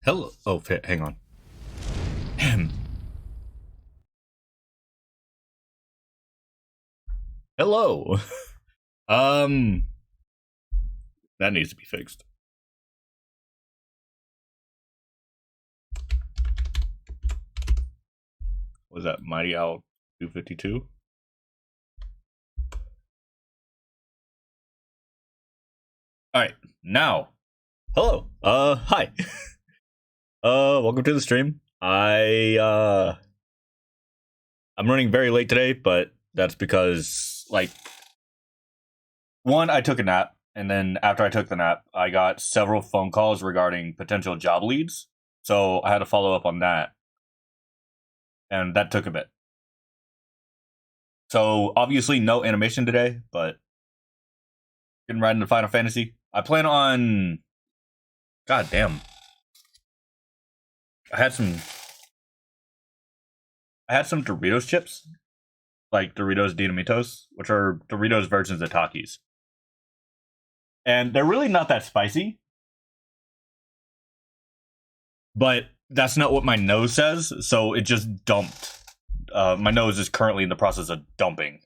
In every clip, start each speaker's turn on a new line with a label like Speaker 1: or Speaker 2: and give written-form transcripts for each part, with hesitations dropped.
Speaker 1: Hello. Oh, hang on. Hello. Um, that needs to be fixed. Was that Mighty Owl 252? All right. Now, hello. Hi. Welcome to the stream. I'm running very late today, but that's because one, I took a nap, and then after I took the nap, I got several phone calls regarding potential job leads. So I had to follow up on that, and that took a bit. So obviously no animation today, but getting right into Final Fantasy. I plan on. God damn. I had some. I had some Doritos chips, like Doritos Dinamitos, which are Doritos versions of Takis, and they're really not that spicy. But that's not what my nose says, so it just dumped. My nose is currently in the process of dumping.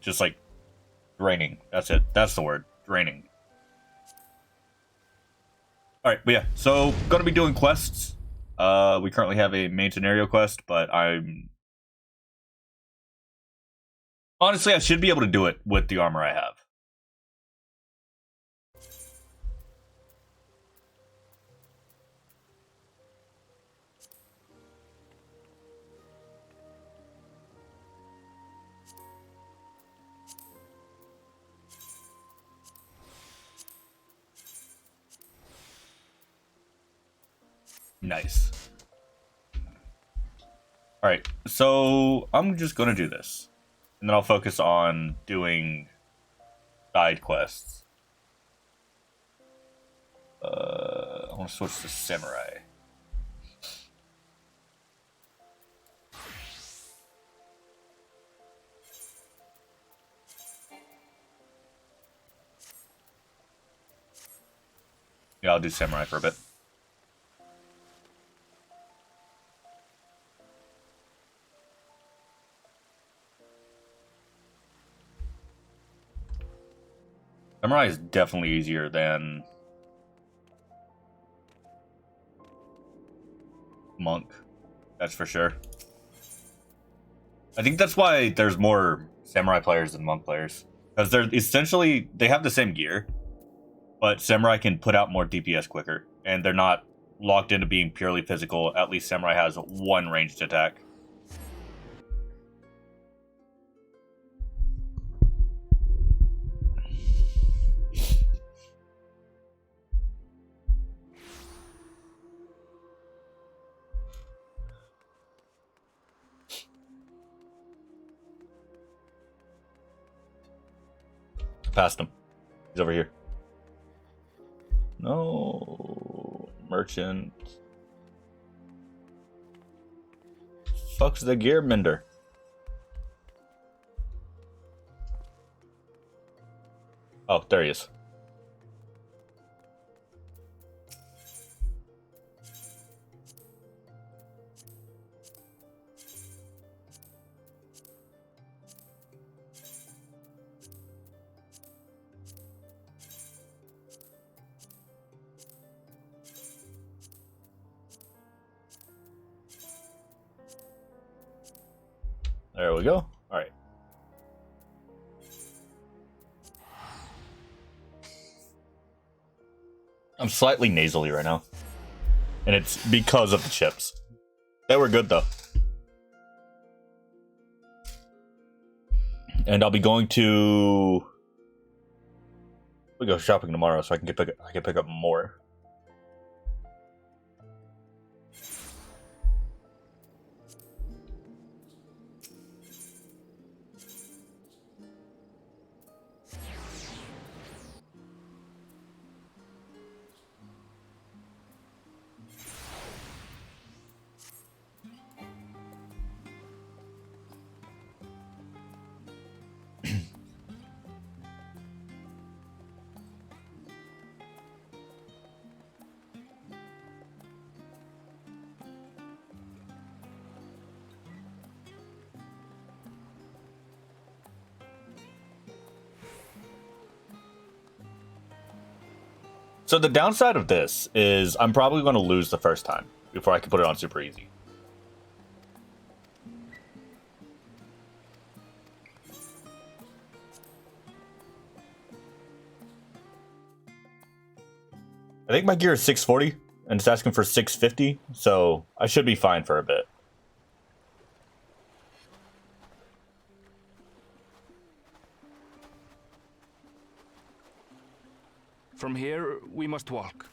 Speaker 1: Just like draining. That's it. That's the word. Draining. All right, but yeah. So gonna be doing quests. We currently have a main scenario quest, but I'm honestly I should be able to do it with the armor I have. Nice. All right, so I'm just gonna do this, and then I'll focus on doing side quests. I want to switch to samurai. Yeah, I'll do samurai for a bit. Samurai is definitely easier than monk. That's for sure. I think that's why there's more samurai players than monk players, because they're essentially they have the same gear, but samurai can put out more DPS quicker, and they're not locked into being purely physical. At least samurai has one ranged attack. Past him. He's over here. No merchant. Fuck's the gear mender. Oh, there he is. There we go. All right. I'm slightly nasally right now, and it's because of the chips. They were good though. And I'll be going to we go shopping tomorrow, so I can pick up more. So the downside of this is I'm probably going to lose the first time before I can put it on super easy. I think my gear is 640 and it's asking for 650, so I should be fine for a bit.
Speaker 2: From here, we must walk.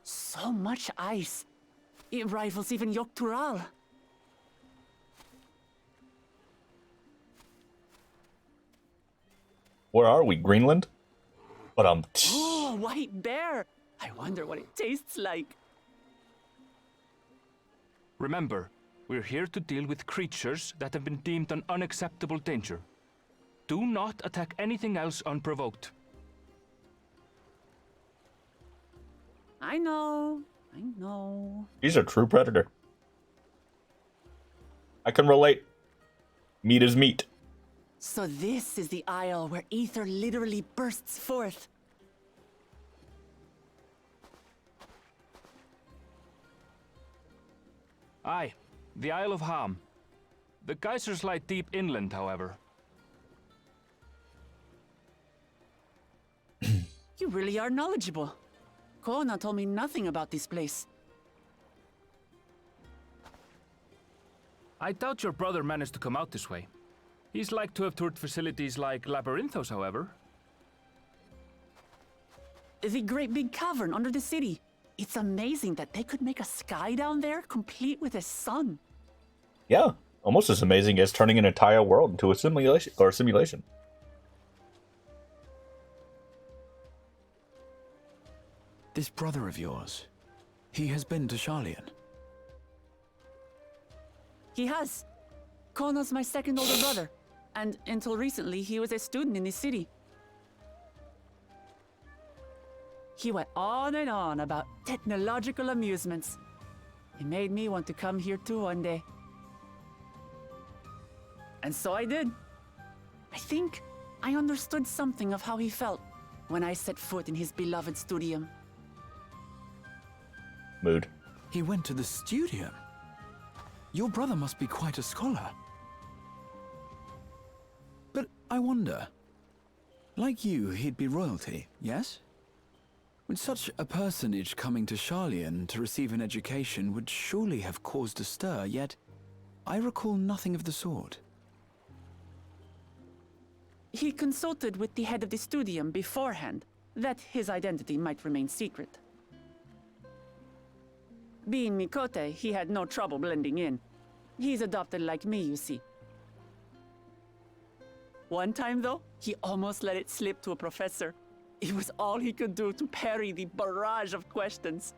Speaker 3: So much ice. It rivals even Yogg-Tural.
Speaker 1: Where are we? Greenland? But
Speaker 3: Oh, white bear! I wonder what it tastes like.
Speaker 2: Remember, we're here to deal with creatures that have been deemed an unacceptable danger. Do not attack anything else unprovoked.
Speaker 3: I know.
Speaker 1: He's a true predator. I can relate. Meat is meat.
Speaker 3: So this is the isle where ether literally bursts forth.
Speaker 2: Aye, the Isle of Ham. The geysers lie deep inland, however.
Speaker 3: You really are knowledgeable. Kona told me nothing about this place.
Speaker 2: I doubt your brother managed to come out this way. He's like to have toured facilities like Labyrinthos, however.
Speaker 3: The great big cavern under the city. It's amazing that they could make a sky down there complete with a sun.
Speaker 1: Yeah, almost as amazing as turning an entire world into a simulation.
Speaker 4: This brother of yours, he has been to Sharlayan.
Speaker 3: He has. Kona's my second older brother, and until recently, he was a student in the city. He went on and on about technological amusements. It made me want to come here too one day. And so I did. I think I understood something of how he felt when I set foot in his beloved studium.
Speaker 1: Mood.
Speaker 4: He went to the studium. Your brother must be quite a scholar. But I wonder, like you, he'd be royalty, yes? With such a personage coming to Sharlayan to receive an education would surely have caused a stir, yet I recall nothing of the sort.
Speaker 3: He consulted with the head of the studium beforehand, that his identity might remain secret. Being Mikote, he had no trouble blending in. He's adopted like me, you see. One time, though, he almost let it slip to a professor. It was all he could do to parry the barrage of questions.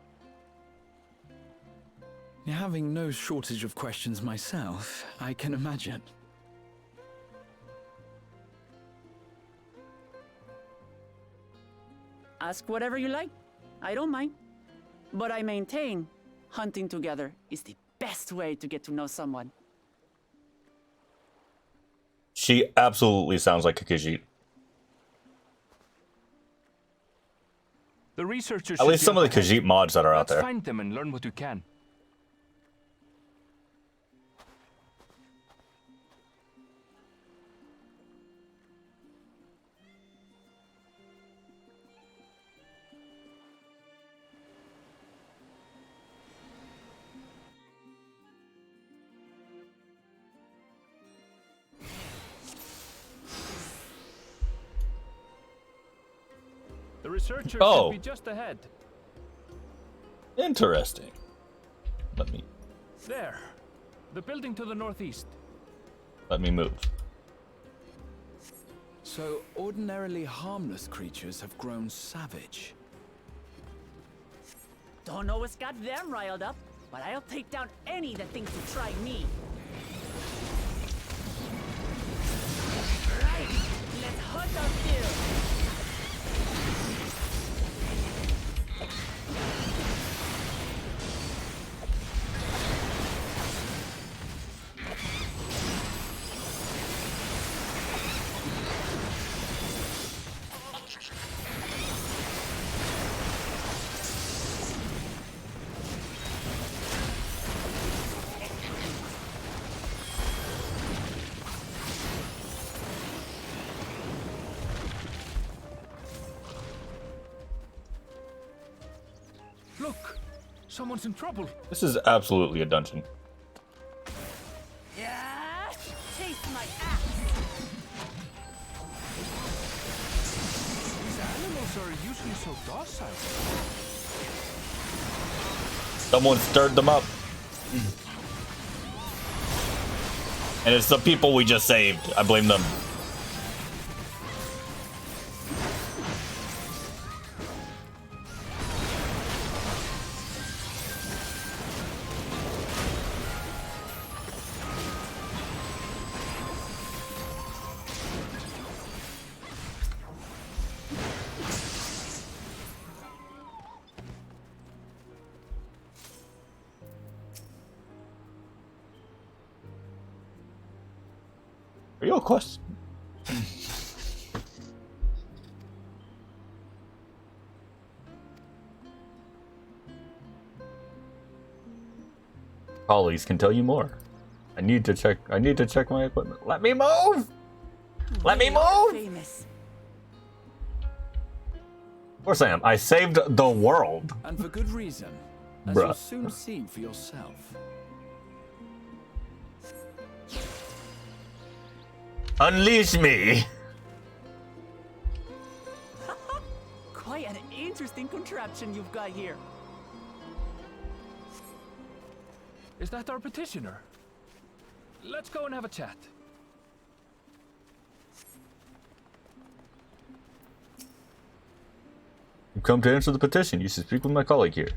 Speaker 4: Having no shortage of questions myself, I can imagine.
Speaker 3: Ask whatever you like. I don't mind. But I maintain, hunting together is the best way to get to know someone.
Speaker 1: She absolutely sounds like a Khajiit.
Speaker 2: The researchers
Speaker 1: At least some of the Khajiit mods that are out
Speaker 2: Let's
Speaker 1: there.
Speaker 2: find them and learn what we can. The researchers
Speaker 1: Oh.
Speaker 2: should be just ahead.
Speaker 1: Interesting. Let
Speaker 2: There. The building to the northeast.
Speaker 1: me move.
Speaker 4: So ordinarily harmless creatures have grown savage.
Speaker 3: Don't know what's got them riled up, but I'll take down any that thinks to try me. Right, let's hunt our fill.
Speaker 2: Someone's in trouble.
Speaker 1: This is absolutely a dungeon.
Speaker 3: Yeah, taste my axe.
Speaker 2: These animals are usually so docile.
Speaker 1: Someone stirred them up. And it's the people we just saved. I blame them. Are you a quest? Colleagues can tell you more. I need to check my equipment. Let me move! Let me
Speaker 3: We are
Speaker 1: move!
Speaker 3: famous.
Speaker 1: Of course I am. I saved the world.
Speaker 4: And for good reason, as
Speaker 1: Bruh.
Speaker 4: you'll soon see for yourself.
Speaker 1: Unleash me!
Speaker 3: Quite an interesting contraption you've got here.
Speaker 2: Is that our petitioner? Let's go and have a chat.
Speaker 1: You come to answer the petition. You should speak with my colleague here.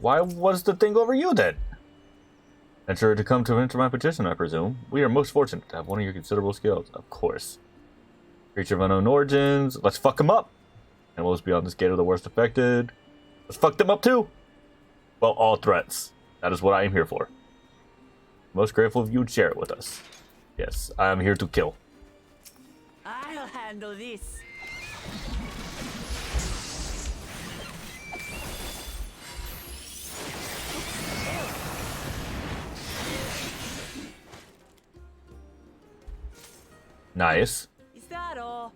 Speaker 1: Why was the thing over you then? Venture to come to answer my petition, I presume. We are most fortunate to have one of your considerable skills. Of course. Creature of unknown origins. Let's fuck them up. Animals beyond this gate are the worst affected. Let's fuck them up too. Well, all threats. That is what I am here for. Most grateful if you would share it with us. Yes, I am here to kill.
Speaker 3: I'll handle this.
Speaker 1: Nice.
Speaker 3: Is that all?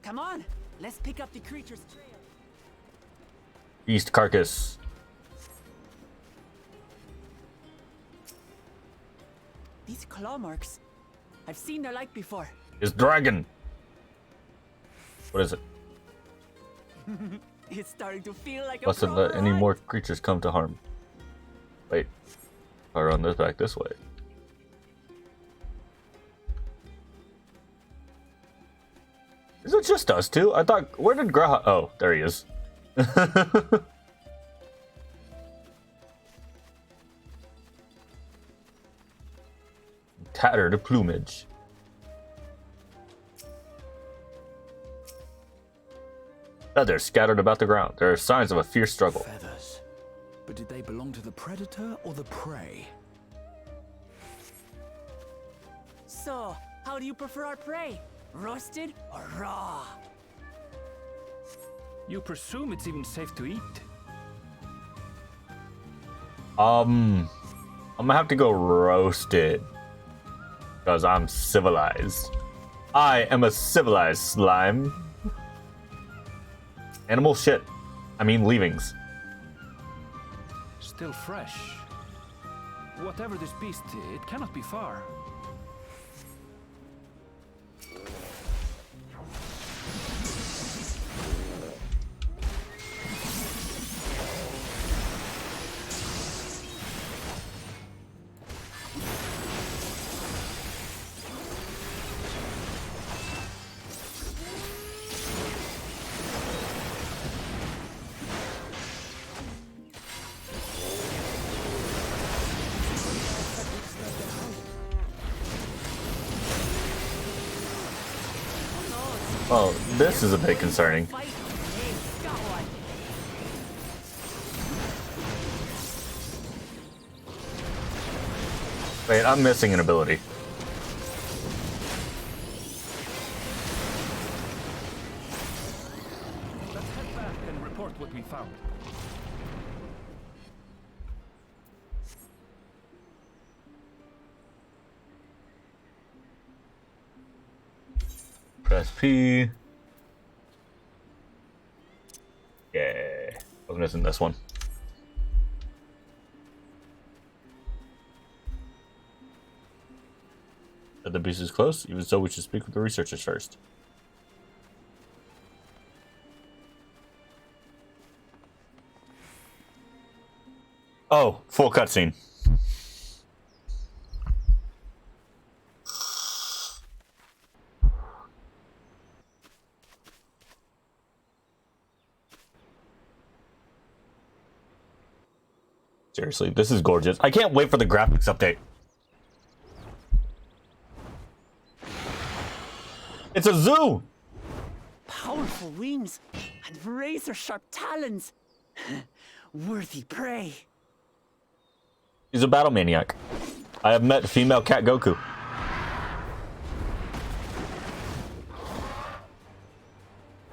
Speaker 3: Come on, let's pick up the creature's trail.
Speaker 1: Beast carcass.
Speaker 3: These claw marks. I've seen their like before.
Speaker 1: Is dragon. What is it?
Speaker 3: It's starting to feel like a
Speaker 1: Mustn't let
Speaker 3: proper
Speaker 1: any
Speaker 3: hunt.
Speaker 1: more creatures come to harm. Wait. If I run this back this way. Is it just us two? I thought, where did Graha? Oh, there he is. Tattered plumage. Feathers scattered about the ground. There are signs of a fierce struggle.
Speaker 4: Feathers. But did they belong to the predator or the prey?
Speaker 3: So, how do you prefer our prey? Roasted or raw?
Speaker 2: You presume it's even safe to eat?
Speaker 1: I'm gonna have to go roasted. Because I'm civilized. I am a civilized slime. Animal shit. I mean leavings.
Speaker 2: Still fresh. Whatever this beast, it cannot be far.
Speaker 1: Oh, this is a bit concerning.
Speaker 3: Fight. Hey, got one.
Speaker 1: Wait, I'm missing an ability.
Speaker 2: Let's head back and report what we found.
Speaker 1: Press P. Yeah, I was missing this one. The beast is close. Even so, we should speak with the researchers first. Oh, full cutscene. Seriously, this is gorgeous. I can't wait for the graphics update. It's a zoo!
Speaker 3: Powerful wings and razor-sharp talons. Worthy prey.
Speaker 1: He's a battle maniac. I have met female cat Goku.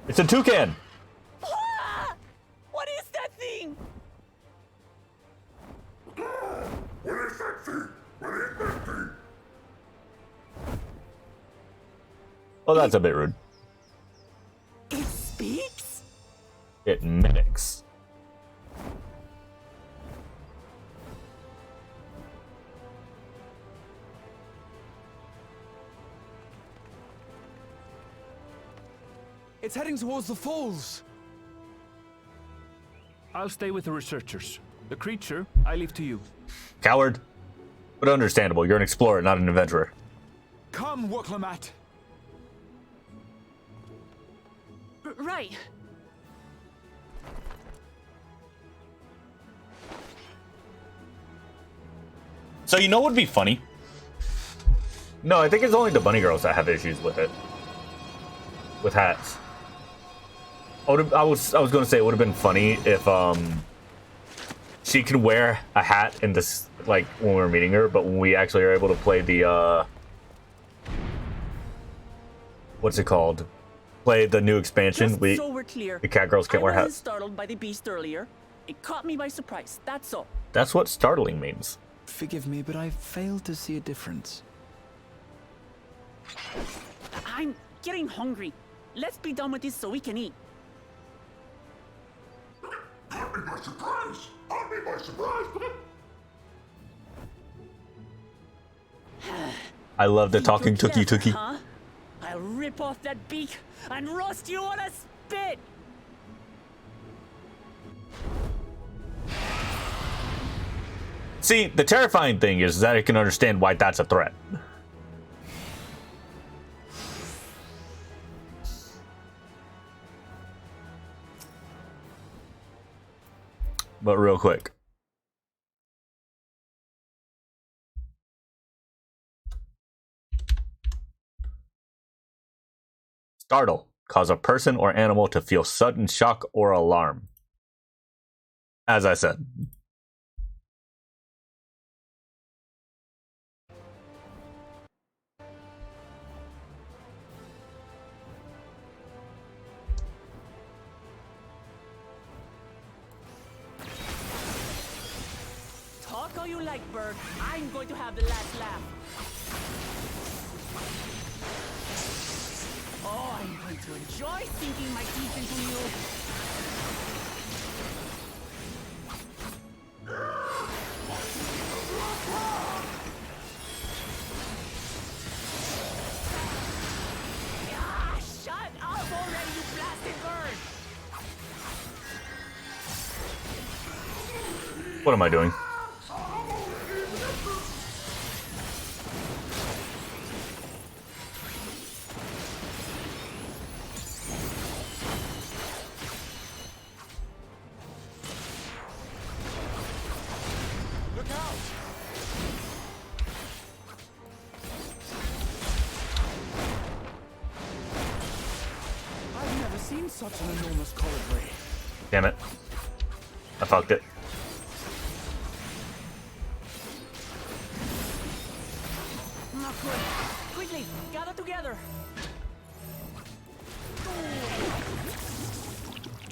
Speaker 1: It's a toucan!
Speaker 3: Ah! What is that thing?
Speaker 5: What is that thing? What is that thing?
Speaker 1: Oh, that's a bit rude.
Speaker 3: It speaks?
Speaker 1: It mimics.
Speaker 4: It's heading towards the falls.
Speaker 2: I'll stay with the researchers. The creature, I leave to you.
Speaker 1: Coward. But understandable, you're an explorer, not an adventurer.
Speaker 4: Come, Woklamat.
Speaker 3: Right.
Speaker 1: So you know what would be funny? No, I think it's only the bunny girls that have issues with it. With hats. I was gonna say it would have been funny if she can wear a hat in this, like, when we were meeting her, but when we actually are able to play the what's it called? Play the new expansion.
Speaker 3: Just so we're clear,
Speaker 1: the cat girls can't wear
Speaker 3: I wasn't
Speaker 1: hats.
Speaker 3: startled by the beast earlier. It caught me by surprise. That's all.
Speaker 1: That's what startling means.
Speaker 4: Forgive me, but I failed to see a difference.
Speaker 3: I'm getting hungry. Let's be done with this so we can eat.
Speaker 5: Caught me by surprise! Caught me by surprise!
Speaker 1: I love the
Speaker 3: Think
Speaker 1: talking
Speaker 3: you're
Speaker 1: Tookie
Speaker 3: clever,
Speaker 1: Tookie.
Speaker 3: Huh? I'll rip off that beak and roast you on a spit.
Speaker 1: See, the terrifying thing is that I can understand why that's a threat. But real quick. Startle. Cause a person or animal to feel sudden shock or alarm. As I said.
Speaker 3: Talk all you like, bird. I'm going to have the last laugh. Oh, I'm going to enjoy sinking my teeth into you. Ah, shut up already, you blasted bird!
Speaker 1: What am I doing?
Speaker 4: Look out! I've never seen such an enormous colibri.
Speaker 1: Damn it. I fucked it.
Speaker 3: Not good. Quickly, gather together.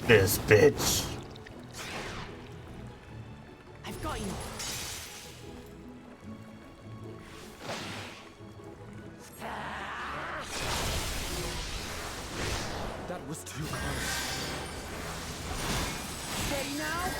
Speaker 1: This bitch.
Speaker 3: I've got you.
Speaker 4: That was too close.
Speaker 3: now?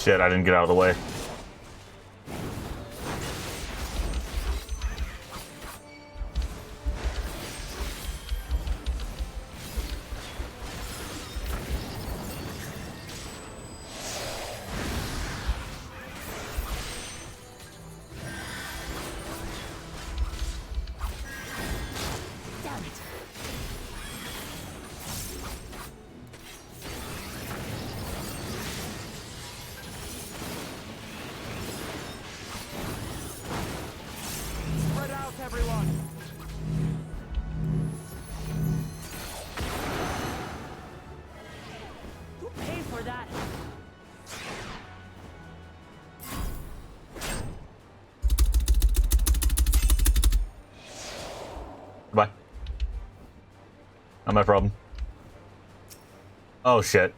Speaker 6: Shit, I didn't get out of the way.
Speaker 3: Damn it.
Speaker 2: Spread out, everyone!
Speaker 3: Who paid for that?
Speaker 6: Goodbye. Not my problem. Oh shit.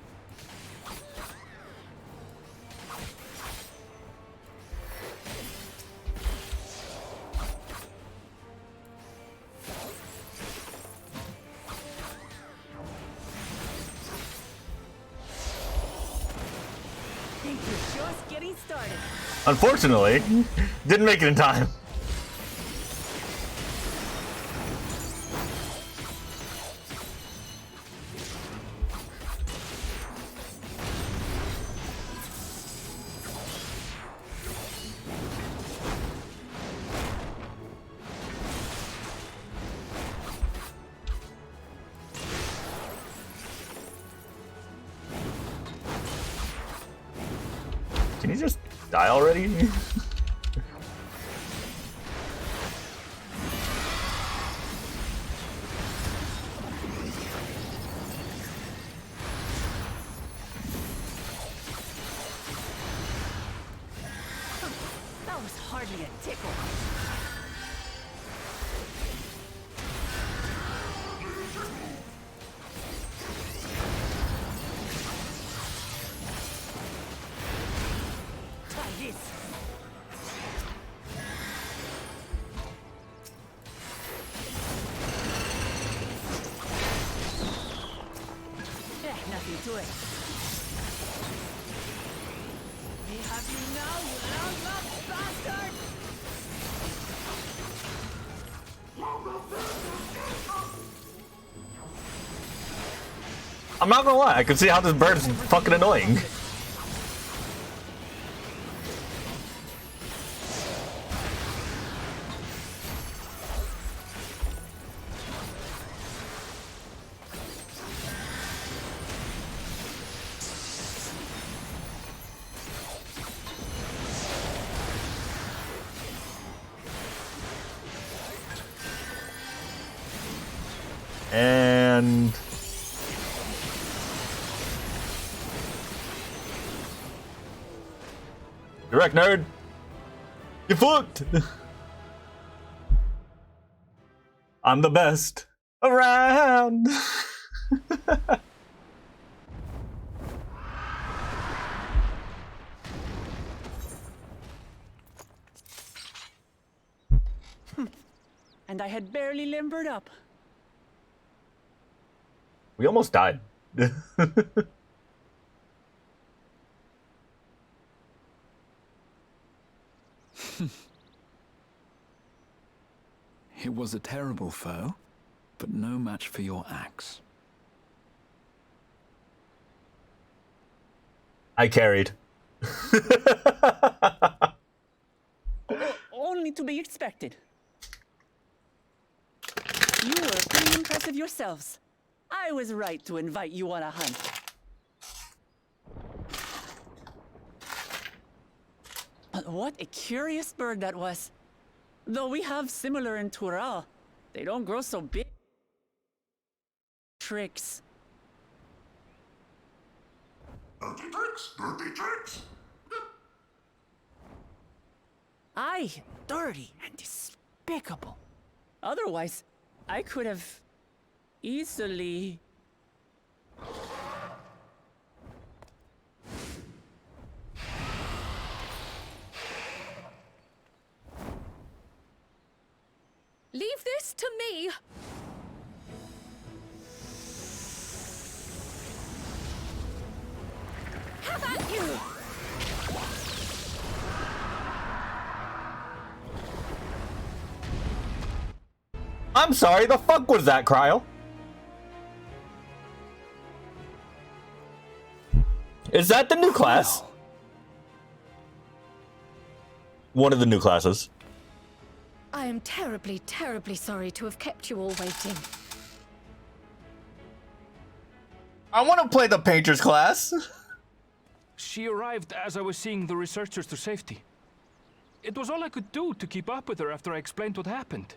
Speaker 3: Think you're just getting started.
Speaker 6: Unfortunately, didn't make it in time. Can you just die already?
Speaker 3: That was hardly a tickle. Try this. Nothing to it. We have you now, you long-lost bastard!
Speaker 6: I'm not gonna lie, I can see how this bird is fucking annoying. And you're wrecked, nerd. You fucked. I'm the best around.
Speaker 3: And I had barely limbered up.
Speaker 6: We almost died.
Speaker 4: It was a terrible foe, but no match for your axe.
Speaker 6: I carried.
Speaker 3: Only to be expected. You were pretty impressive yourselves. I was right to invite you on a hunt. But what a curious bird that was. Though we have similar in Tural, they don't grow so big. Tricks.
Speaker 5: Dirty tricks, dirty tricks.
Speaker 3: Aye, dirty and despicable. Otherwise, I could have easily.
Speaker 7: Leave this to me! Have at you!
Speaker 6: I'm sorry, the fuck was that, Cryo? Is that the new class?
Speaker 4: Well,
Speaker 6: One of the new classes.
Speaker 7: I am terribly, terribly sorry to have kept you all waiting.
Speaker 6: I want to play the painter's class.
Speaker 2: She arrived as I was seeing the researchers to safety. It was all I could do to keep up with her after I explained what happened.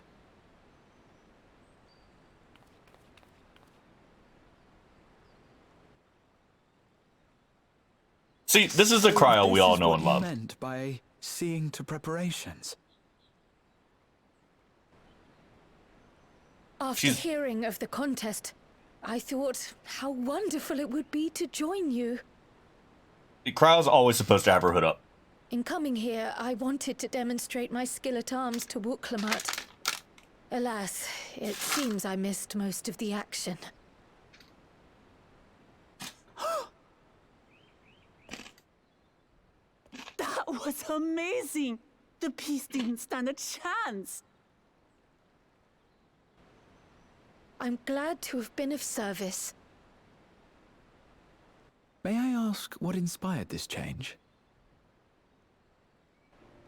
Speaker 6: See, this is the Cryo we
Speaker 4: this
Speaker 6: all
Speaker 4: is
Speaker 6: know
Speaker 4: what
Speaker 6: and
Speaker 4: you
Speaker 6: love.
Speaker 4: meant by seeing to preparations.
Speaker 7: After
Speaker 6: She's-
Speaker 7: hearing of the contest, I thought how wonderful it would be to join you.
Speaker 6: Cryo's always supposed to have her hood up.
Speaker 7: In coming here, I wanted to demonstrate my skill at arms to Wuklamut. Alas, it seems I missed most of the action.
Speaker 3: That was amazing! The piece didn't stand a chance!
Speaker 7: I'm glad to have been of service.
Speaker 4: May I ask what inspired this change?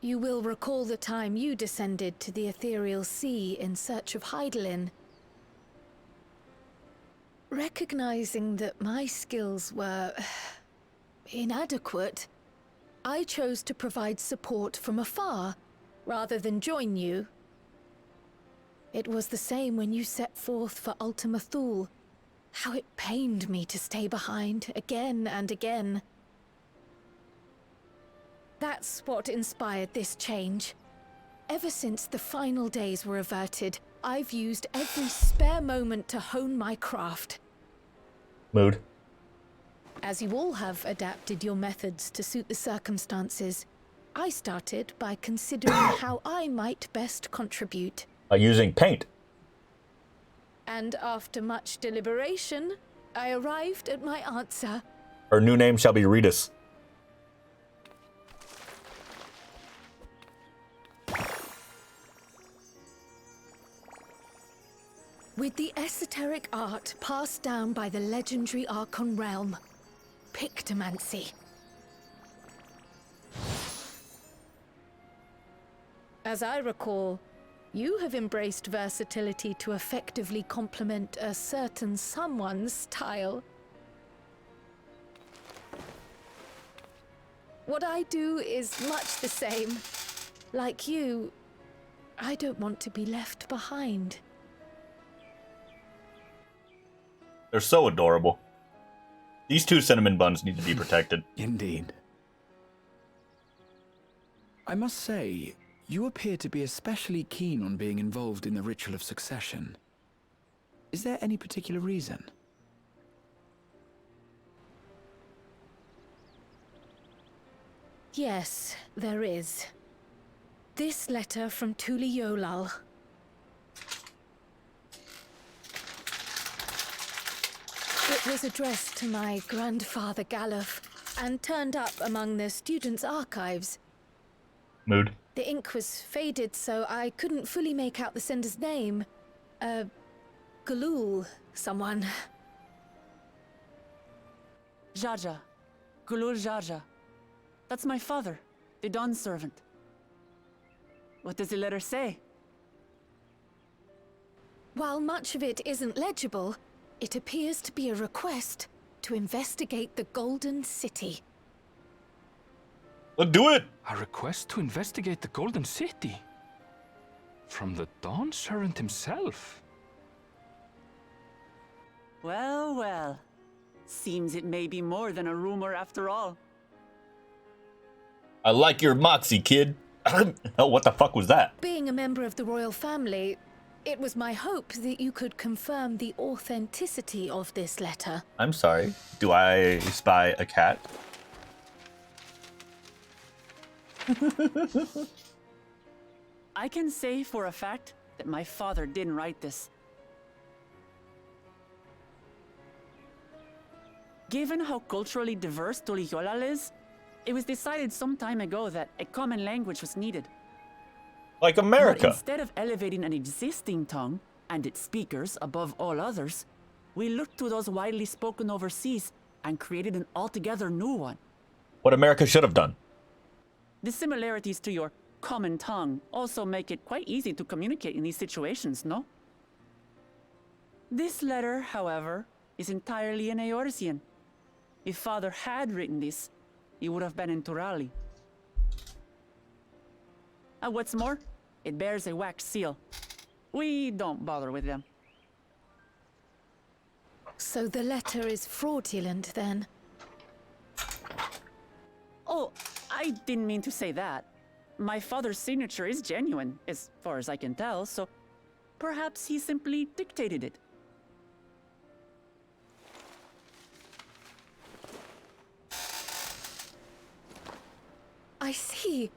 Speaker 7: You will recall the time you descended to the ethereal sea in search of Hydaelyn. Recognizing that my skills were inadequate, I chose to provide support from afar, rather than join you. It was the same when you set forth for Ultima Thule. How it pained me to stay behind, again and again. That's what inspired this change. Ever since the final days were averted, I've used every spare moment to hone my craft.
Speaker 6: Mood.
Speaker 7: As you all have adapted your methods to suit the circumstances, I started by considering how I might best contribute.
Speaker 6: Using paint.
Speaker 7: And after much deliberation, I arrived at my answer.
Speaker 6: Her new name shall be Ritas.
Speaker 7: With the esoteric art passed down by the legendary Archon realm, Pictomancy. As I recall, you have embraced versatility to effectively complement a certain someone's style. What I do is much the same. Like you, I don't want to be left behind.
Speaker 6: They're so adorable. These two cinnamon buns need to be protected.
Speaker 4: Indeed. I must say, you appear to be especially keen on being involved in the ritual of succession. Is there any particular reason?
Speaker 7: Yes, there is. This letter from Tuli Yolal. It was addressed to my grandfather Galuf and turned up among the students' archives.
Speaker 6: Mood.
Speaker 7: The ink was faded, so I couldn't fully make out the sender's name. Galul, someone.
Speaker 3: Jaja. Gulul Jaja. That's my father, the Dawn servant. What does the letter say?
Speaker 7: While much of it isn't legible, it appears to be a request to investigate the Golden City.
Speaker 6: Let's do it!
Speaker 2: A request to investigate the Golden City? From the Dawn Servant himself?
Speaker 3: Well, well. Seems it may be more than a rumor after all.
Speaker 6: I like your moxie, kid. Oh, what the fuck was that?
Speaker 7: Being a member of the royal family, It was my hope that you could confirm the authenticity of this letter.
Speaker 6: I'm sorry. Do I spy a cat?
Speaker 3: I can say for a fact that my father didn't write this. Given how culturally diverse Tuliyollal is, it was decided some time ago that a common language was needed.
Speaker 6: Like
Speaker 3: But
Speaker 6: America.
Speaker 3: instead of elevating an existing tongue and its speakers above all others, we looked to those widely spoken overseas and created an altogether new one.
Speaker 6: What America should have done.
Speaker 3: The similarities to your common tongue also make it quite easy to communicate in these situations, no? This letter, however, is entirely in Eorzean. If Father had written this, it would have been in Turali. And what's more, it bears a wax seal. We don't bother with them.
Speaker 7: So the letter is fraudulent then?
Speaker 3: Oh, I didn't mean to say that. My father's signature is genuine, as far as I can tell, so perhaps he simply dictated it.
Speaker 7: I see.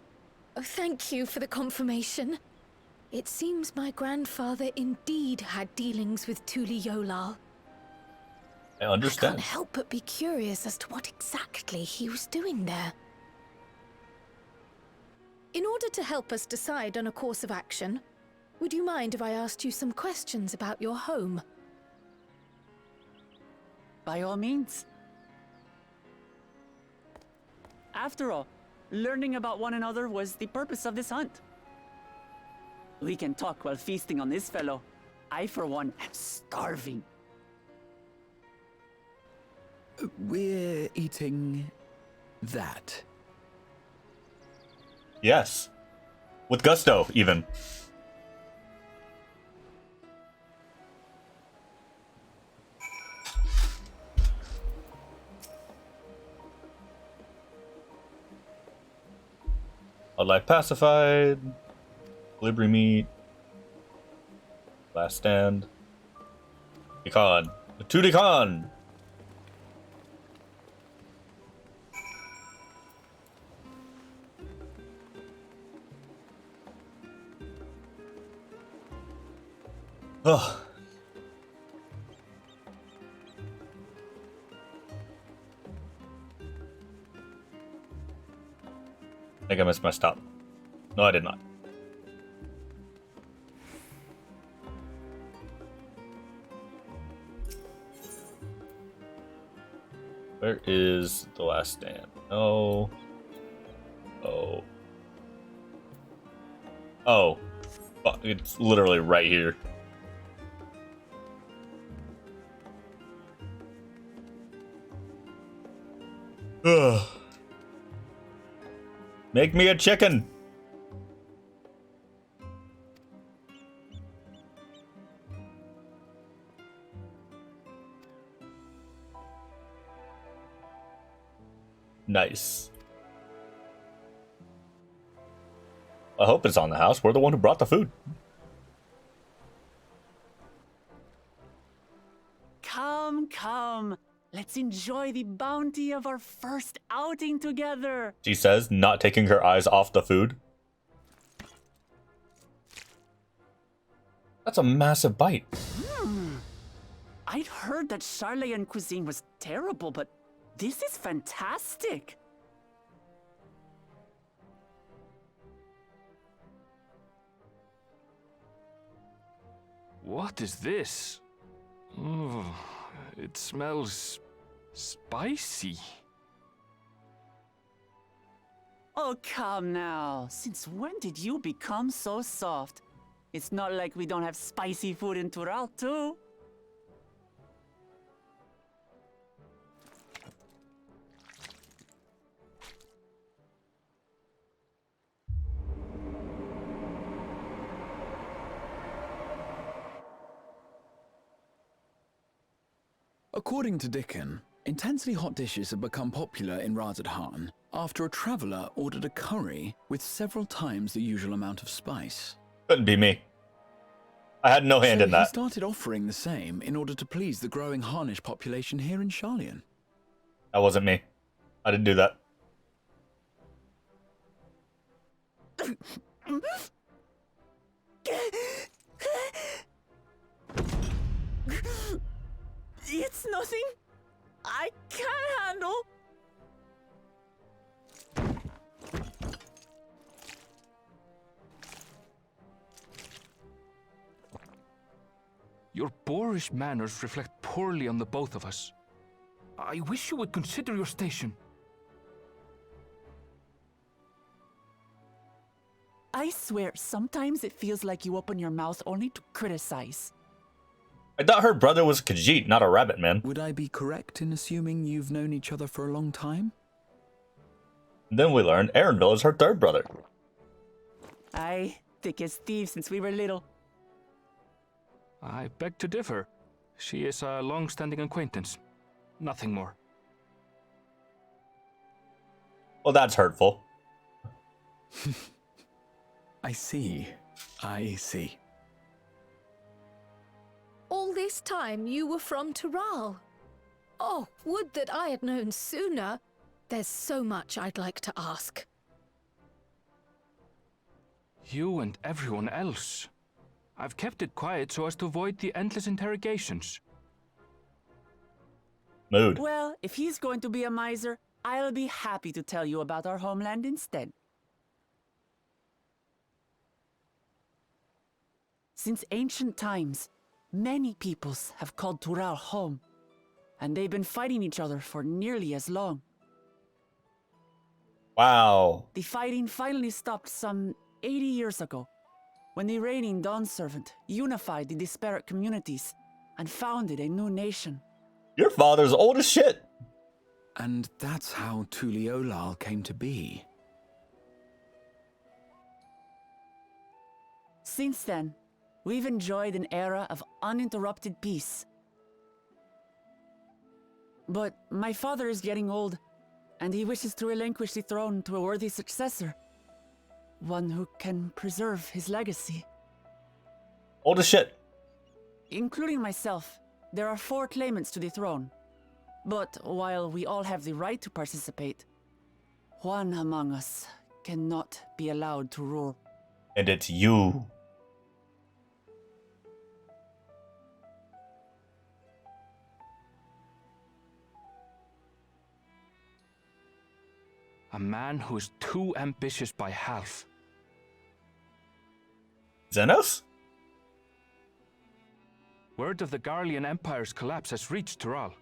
Speaker 7: Oh, thank you for the confirmation. It seems my grandfather indeed had dealings with Tuliyollal.
Speaker 6: I
Speaker 7: I
Speaker 6: understand.
Speaker 7: can't help but be curious as to what exactly he was doing there. In order to help us decide on a course of action, would you mind if I asked you some questions about your home?
Speaker 3: By all means. After all, learning about one another was the purpose of this hunt. We can talk while feasting on this fellow. I, for one, am starving.
Speaker 4: We're eating that.
Speaker 6: Yes. With gusto, even. Wildlife pacified. Libri meat. Last stand. Decon. To Decon! Ugh. I think I missed my stop. No, I did not. Where is the last stand? Oh. Oh. Oh. Fuck, it's literally right here. Ugh. Make me a chicken. Nice. I hope it's on the house. We're the one who brought the food.
Speaker 3: Come, come. Let's enjoy the bounty of our first outing together.
Speaker 6: She says, not taking her eyes off the food. That's a massive bite.
Speaker 3: I'd heard that Charlayan cuisine was terrible, but this is fantastic.
Speaker 2: What is this? Oh, it smells spicy.
Speaker 3: Oh, come now. Since when did you become so soft? It's not like we don't have spicy food in Tural, too.
Speaker 4: According to Dickon, intensely hot dishes have become popular in Razadhan after a traveller ordered a curry with several times the usual amount of spice.
Speaker 6: Couldn't be me. I had no hand
Speaker 4: So
Speaker 6: in
Speaker 4: he
Speaker 6: that.
Speaker 4: started offering the same in order to please the growing Harnish population here in Sharlayan.
Speaker 6: That wasn't me. I didn't do that.
Speaker 3: It's nothing. I can't handle.
Speaker 2: Your boorish manners reflect poorly on the both of us. I wish you would consider your station.
Speaker 3: I swear, sometimes it feels like you open your mouth only to criticize.
Speaker 6: I thought her brother was Khajiit, not a rabbit man.
Speaker 4: Would I be correct in assuming you've known each other for a long time?
Speaker 6: And then we learned Arendelle is her third brother.
Speaker 3: Aye, thick as thieves since we were little.
Speaker 2: I beg to differ. She is a long-standing acquaintance. Nothing more.
Speaker 6: Well, that's hurtful.
Speaker 4: I see. I see.
Speaker 7: All this time you were from Tural. Oh, would that I had known sooner. There's so much I'd like to ask.
Speaker 2: You and everyone else. I've kept it quiet so as to avoid the endless interrogations.
Speaker 6: Mood.
Speaker 3: Well, if he's going to be a miser, I'll be happy to tell you about our homeland instead. Since ancient times, many peoples have called Tural home, and they've been fighting each other for nearly as long.
Speaker 6: Wow.
Speaker 3: The fighting finally stopped some 80 years ago, when the reigning Dawn Servant unified the disparate communities and founded a new nation.
Speaker 6: Your father's old as shit.
Speaker 4: And that's how Tuliolal came to be.
Speaker 3: Since then, we've enjoyed an era of uninterrupted peace. But my father is getting old, and he wishes to relinquish the throne to a worthy successor. One who can preserve his legacy.
Speaker 6: Old as shit.
Speaker 3: Including myself, there are 4 claimants to the throne. But while we all have the right to participate, one among us cannot be allowed to rule.
Speaker 6: And it's you.
Speaker 2: A man who is too ambitious by half.
Speaker 6: Xenos?
Speaker 2: Word of the Garlean Empire's collapse has reached Tural.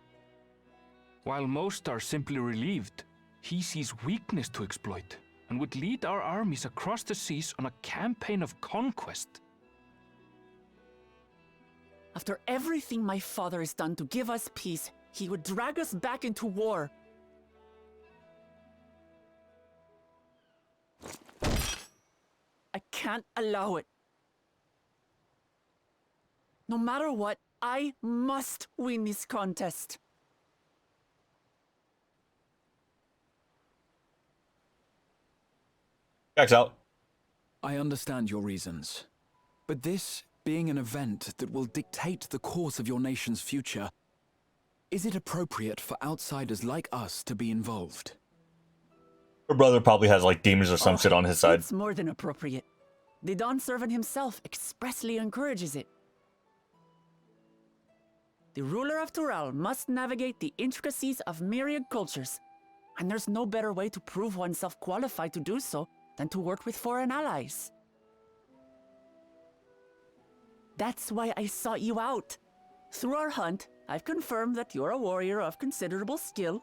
Speaker 2: While most are simply relieved, he sees weakness to exploit and would lead our armies across the seas on a campaign of conquest.
Speaker 3: After everything my father has done to give us peace, he would drag us back into war. I can't allow it. No matter what, I must win this contest.
Speaker 6: Checks out.
Speaker 4: I understand your reasons. But this being an event that will dictate the course of your nation's future, is it appropriate for outsiders like us to be involved?
Speaker 6: Her brother probably has like demons or some shit on his side.
Speaker 3: It's more than appropriate. The Dawn Servant himself expressly encourages it. The ruler of Tural must navigate the intricacies of myriad cultures, and there's no better way to prove oneself qualified to do so than to work with foreign allies. That's why I sought you out. Through our hunt, I've confirmed that you're a warrior of considerable skill,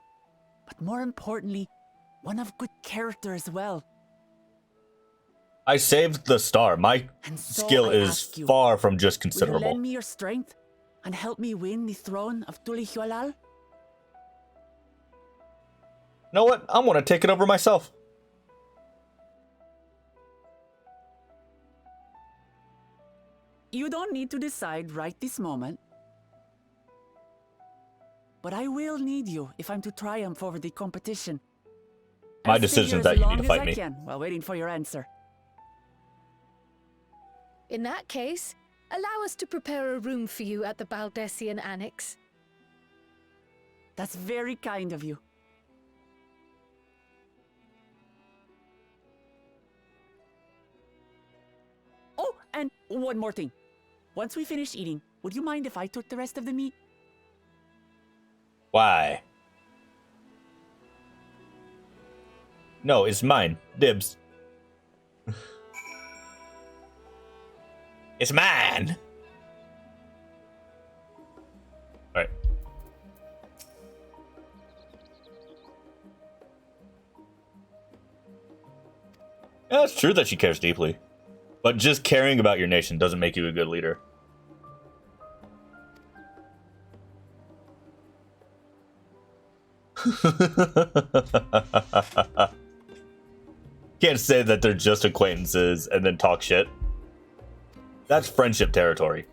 Speaker 3: but more importantly, one of good character as well.
Speaker 6: I saved the star. My
Speaker 3: And so
Speaker 6: skill
Speaker 3: I
Speaker 6: is
Speaker 3: ask you,
Speaker 6: far from just
Speaker 3: will you
Speaker 6: considerable.
Speaker 3: lend me your strength and help me win the throne of Tulihualal?
Speaker 6: You know what? I'm gonna take it over myself.
Speaker 3: You don't need to decide right this moment. But I will need you if I'm to triumph over the competition.
Speaker 6: My
Speaker 3: I'll stay
Speaker 6: decision's
Speaker 3: here
Speaker 6: that you
Speaker 3: as
Speaker 6: need to
Speaker 3: long
Speaker 6: fight
Speaker 3: as
Speaker 6: me.
Speaker 3: I can while waiting for your answer.
Speaker 7: In that case, allow us to prepare a room for you at the Baldessian Annex.
Speaker 3: That's very kind of you. Oh, and one more thing. Once we finish eating, would you mind if I took the rest of the meat?
Speaker 6: Why? No, it's mine. Dibs. It's mine! Alright. Yeah, it's true that she cares deeply. But just caring about your nation doesn't make you a good leader. Can't say that they're just acquaintances and then talk shit. That's friendship territory.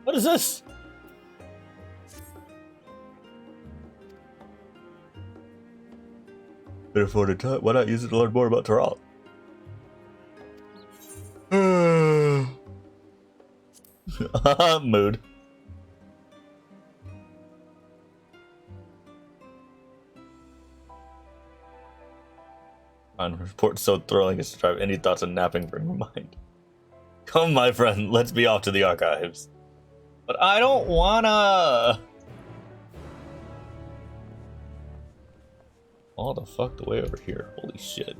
Speaker 6: What is this? Therefore, the time. Why not use it to learn more about Taral? Mood. On report so thrilling as to drive any thoughts of napping from your mind. Come, my friend, let's be off to the archives. But I don't wanna. All the fuck the way over here. Holy shit.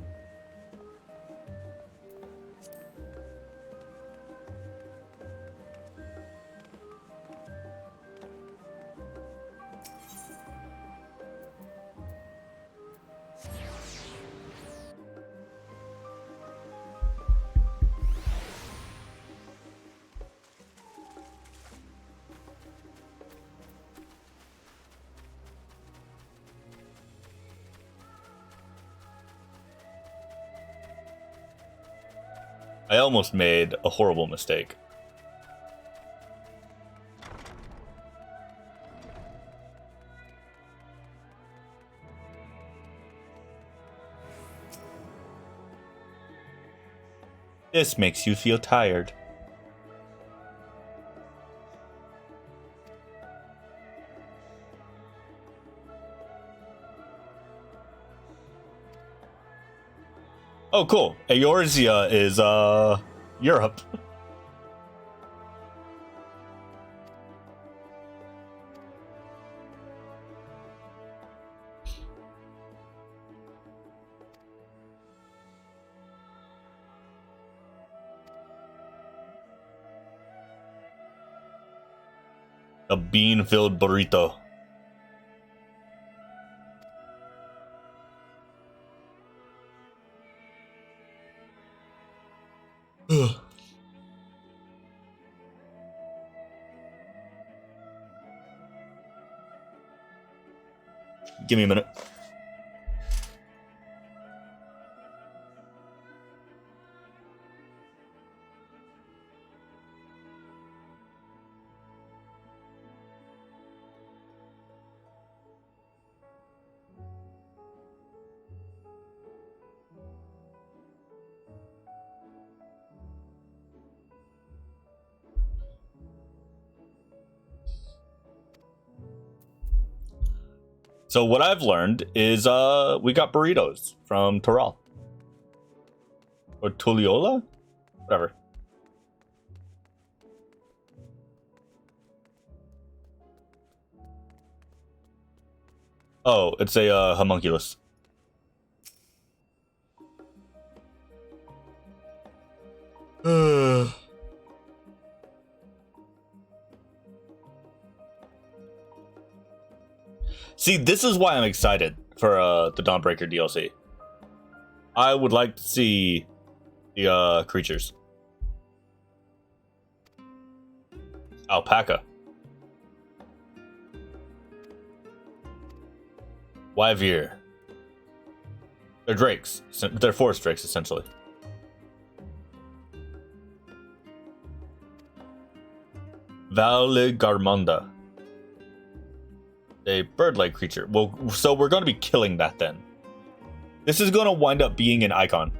Speaker 6: I almost made a horrible mistake. This makes you feel tired. Oh, cool. Eorzea is, Europe. A bean-filled burrito. Give me a minute. So what I've learned is we got burritos from Taral. Or Tuliola? Whatever. Oh, it's a homunculus. See, this is why I'm excited for the Dawnbreaker DLC. I would like to see the creatures. Alpaca. Wyvir. They're drakes. They're forest drakes, essentially. Valigarmonda. A bird-like creature. Well, so we're going to be killing that then. This is going to wind up being an icon.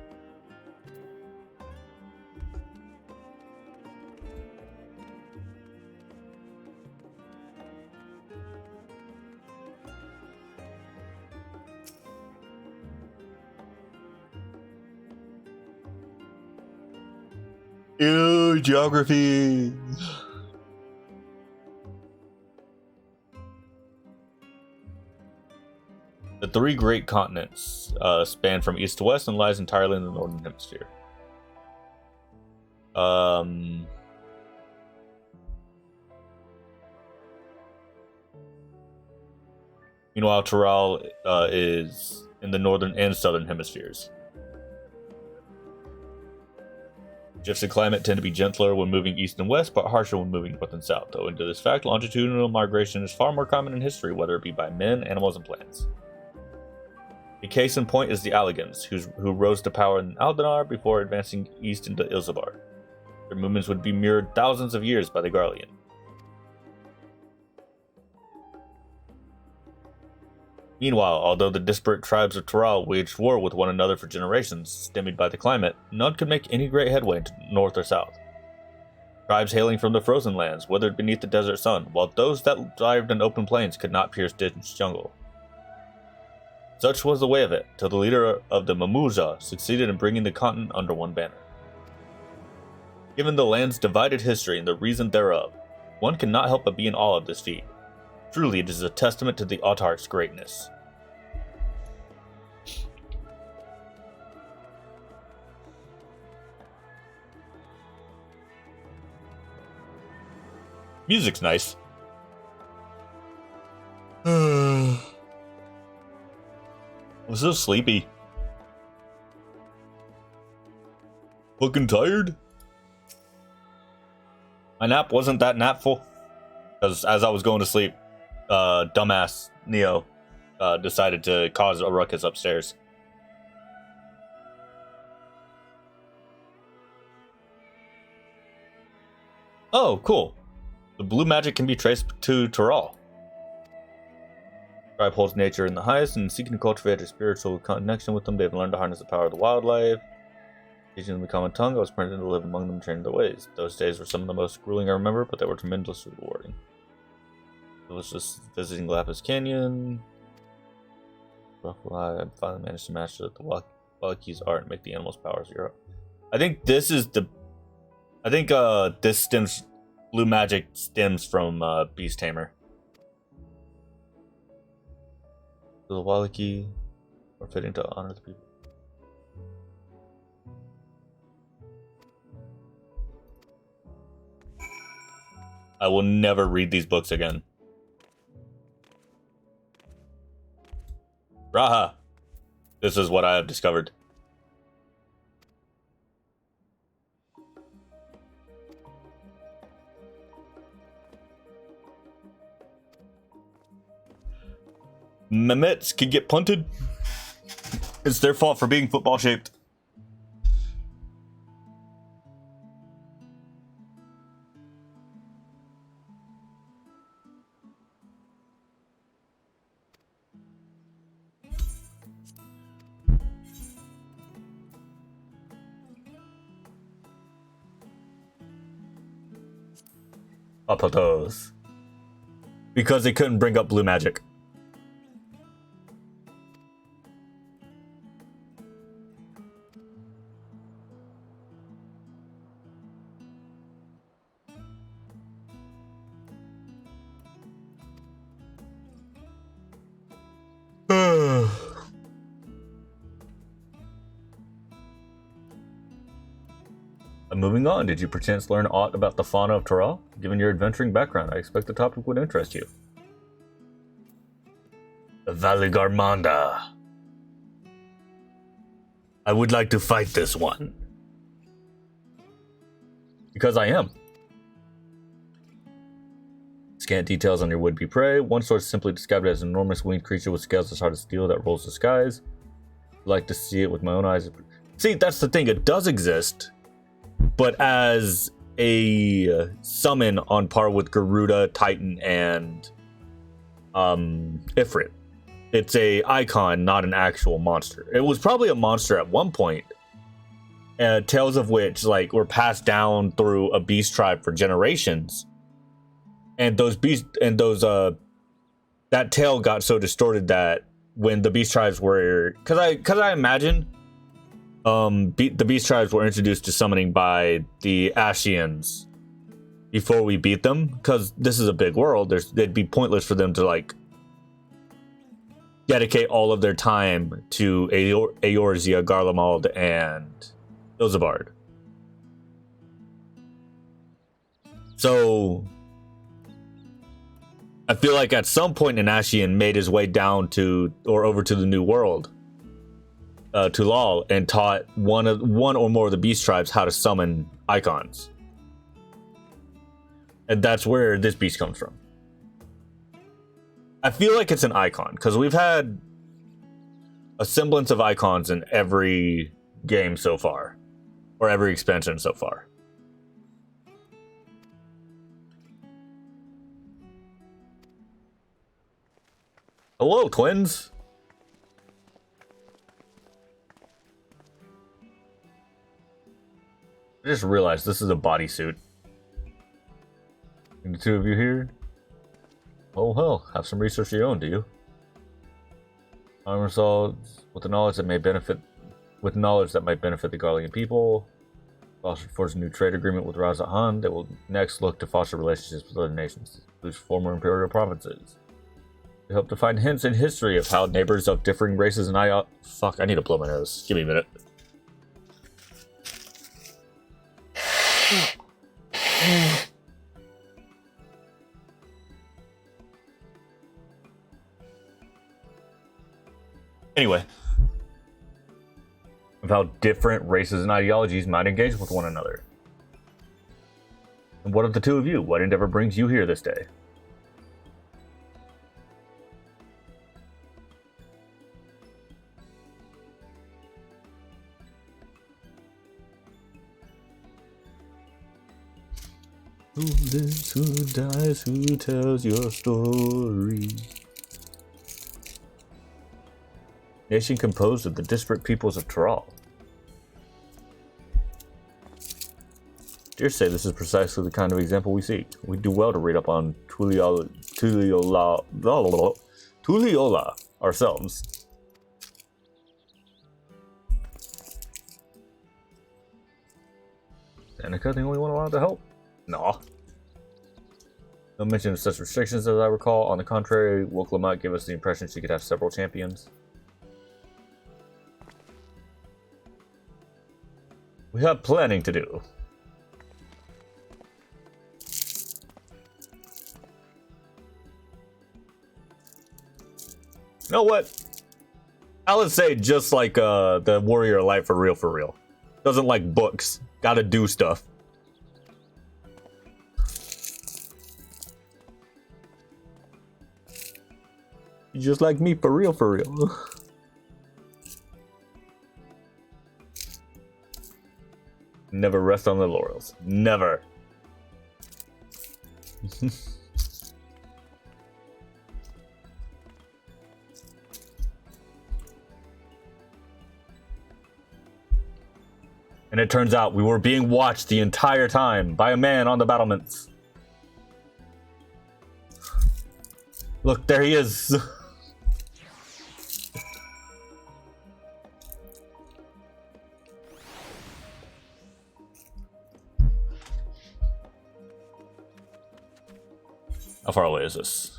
Speaker 6: Ew, geography. The three great continents span from east to west and lies entirely in the northern hemisphere. Meanwhile, Tural is in the northern and southern hemispheres. Shifts in climate tend to be gentler when moving east and west, but harsher when moving north and south. Owing to this fact, longitudinal migration is far more common in history, whether it be by men, animals, and plants. A case in point is the Alligans, who rose to power in Aldenar before advancing east into Ilzabar. Their movements would be mirrored thousands of years by the Garlean. Meanwhile, although the disparate tribes of Tural waged war with one another for generations, stymied by the climate, none could make any great headway into north or south. Tribes hailing from the frozen lands withered beneath the desert sun, while those that thrived in open plains could not pierce dense jungle. Such was the way of it, till the leader of the Mamuza succeeded in bringing the continent under one banner. Given the land's divided history and the reason thereof, one cannot help but be in awe of this feat. Truly, it is a testament to the Autarch's greatness. Music's nice. I'm so sleepy. Fucking tired? My nap wasn't that napful. Because as I was going to sleep, dumbass Neo decided to cause a ruckus upstairs. Oh, cool. The blue magic can be traced to Tural. Tribe holds nature in the highest, and seeking to cultivate a spiritual connection with them, they've learned to harness the power of the wildlife. Teaching them the common tongue, I was permitted to live among them and train their ways. Those days were some of the most grueling I remember, but they were tremendously rewarding. I was just visiting Lapis Canyon. I finally managed to master the Walaki's art and make the animal's powers zero. I think this is the... I think this stems... Blue magic stems from Beast Tamer. The Walaki are fitting to honor the people. I will never read these books again. Raha! This is what I have discovered. Mehmets can get punted. It's their fault for being football shaped. Papatos. Because they couldn't bring up blue magic. Moving on, did you perchance learn aught about the fauna of Tural? Given your adventuring background, I expect the topic would interest you. The Valigarmonda. I would like to fight this one. Because I am. scant details on your would-be prey. One source simply described it as an enormous winged creature with scales as hard as steel that rolls the skies. I'd like to see it with my own eyes. See, that's the thing. It does exist, but as a summon on par with Garuda, Titan, and Ifrit. It's a icon, not an actual monster. It was probably a monster at one point. Tales of which were passed down through a beast tribe for generations. And those that tale got so distorted that when the beast tribes were, because I imagine the beast tribes were introduced to summoning by the Ashians before we beat them, because this is a big world. It'd be pointless for them to dedicate all of their time to Eorzea, Garlemald, and Ilzabard. So I feel like at some point an Ashian made his way down to or over to the New World, to Lal, and taught one or more of the beast tribes how to summon icons. And that's where this beast comes from. I feel like it's an icon, because we've had a semblance of icons in every game so far, or every expansion so far. Hello, twins! I just realized this is a bodysuit. And the two of you here? Oh hell, have some research of your own, do you? Armor solves with the knowledge that might benefit the Garlean people. Foster forged a new trade agreement with Razat Han. They will next look to foster relationships with other nations, including former imperial provinces. They hope to find hints in history of how neighbors of differing races and I need to blow my nose. Give me a minute. Anyway, of how different races and ideologies might engage with one another. And what of the two of you? What endeavor brings you here this day? Who lives, who dies, who tells your story? Nation composed of the disparate peoples of Tural. Dare say this is precisely the kind of example we seek. We do well to read up on Tuliyola ourselves. Danica the only one allowed to help? Nah. No mention of such restrictions as I recall. On the contrary, Wokla might give us the impression she could have several champions. We have planning to do. You know what? I would say just like the Warrior of Light for real. Doesn't like books. Gotta do stuff. Just like me for real. Never rest on the laurels. Never. And it turns out we were being watched the entire time by a man on the battlements. Look, there he is. How far away is this?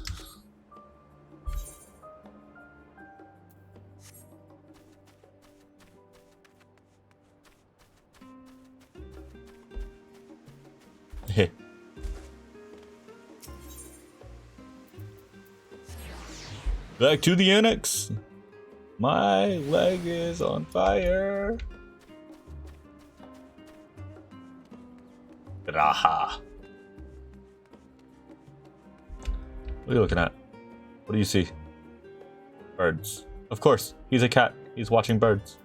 Speaker 6: Back to the annex. My leg is on fire. Raha. What are you looking at? What do you see? Birds. Of course, he's a cat. He's watching birds.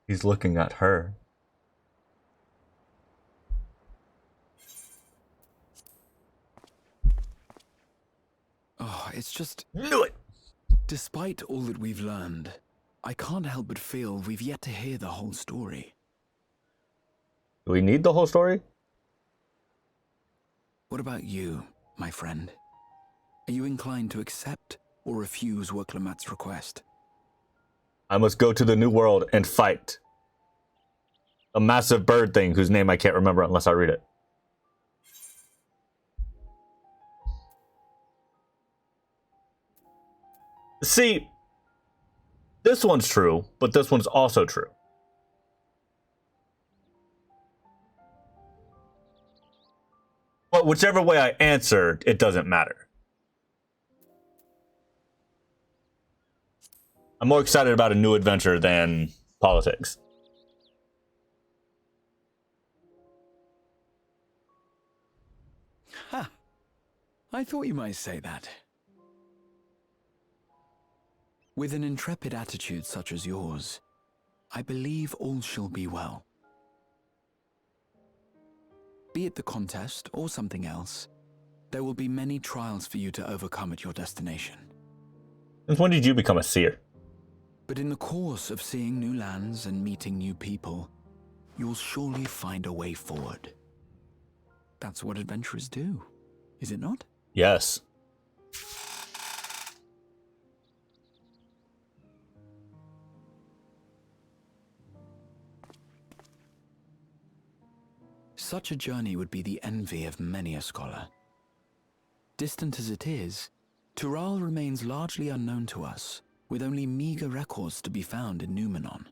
Speaker 6: He's looking at her.
Speaker 4: Oh, it's just,
Speaker 6: Knew it!
Speaker 4: despite all that we've learned, I can't help but feel we've yet to hear the whole story.
Speaker 6: Do we need the whole story?
Speaker 4: What about you, my friend? Are you inclined to accept or refuse Wurklamat's request?
Speaker 6: I must go to the New World and fight a massive bird thing whose name I can't remember unless I read it. See, this one's true, but this one's also true. But whichever way I answered, it doesn't matter. I'm more excited about a new adventure than politics.
Speaker 4: Ha! I thought you might say that. With an intrepid attitude such as yours, I believe all shall be well. Be it the contest or something else, there will be many trials for you to overcome at your destination.
Speaker 6: Since when did you become a seer?
Speaker 4: But in the course of seeing new lands and meeting new people, you'll surely find a way forward. That's what adventurers do, is it not?
Speaker 6: Yes.
Speaker 4: Such a journey would be the envy of many a scholar. Distant as it is, Tural remains largely unknown to us, with only meager records to be found in Numenor.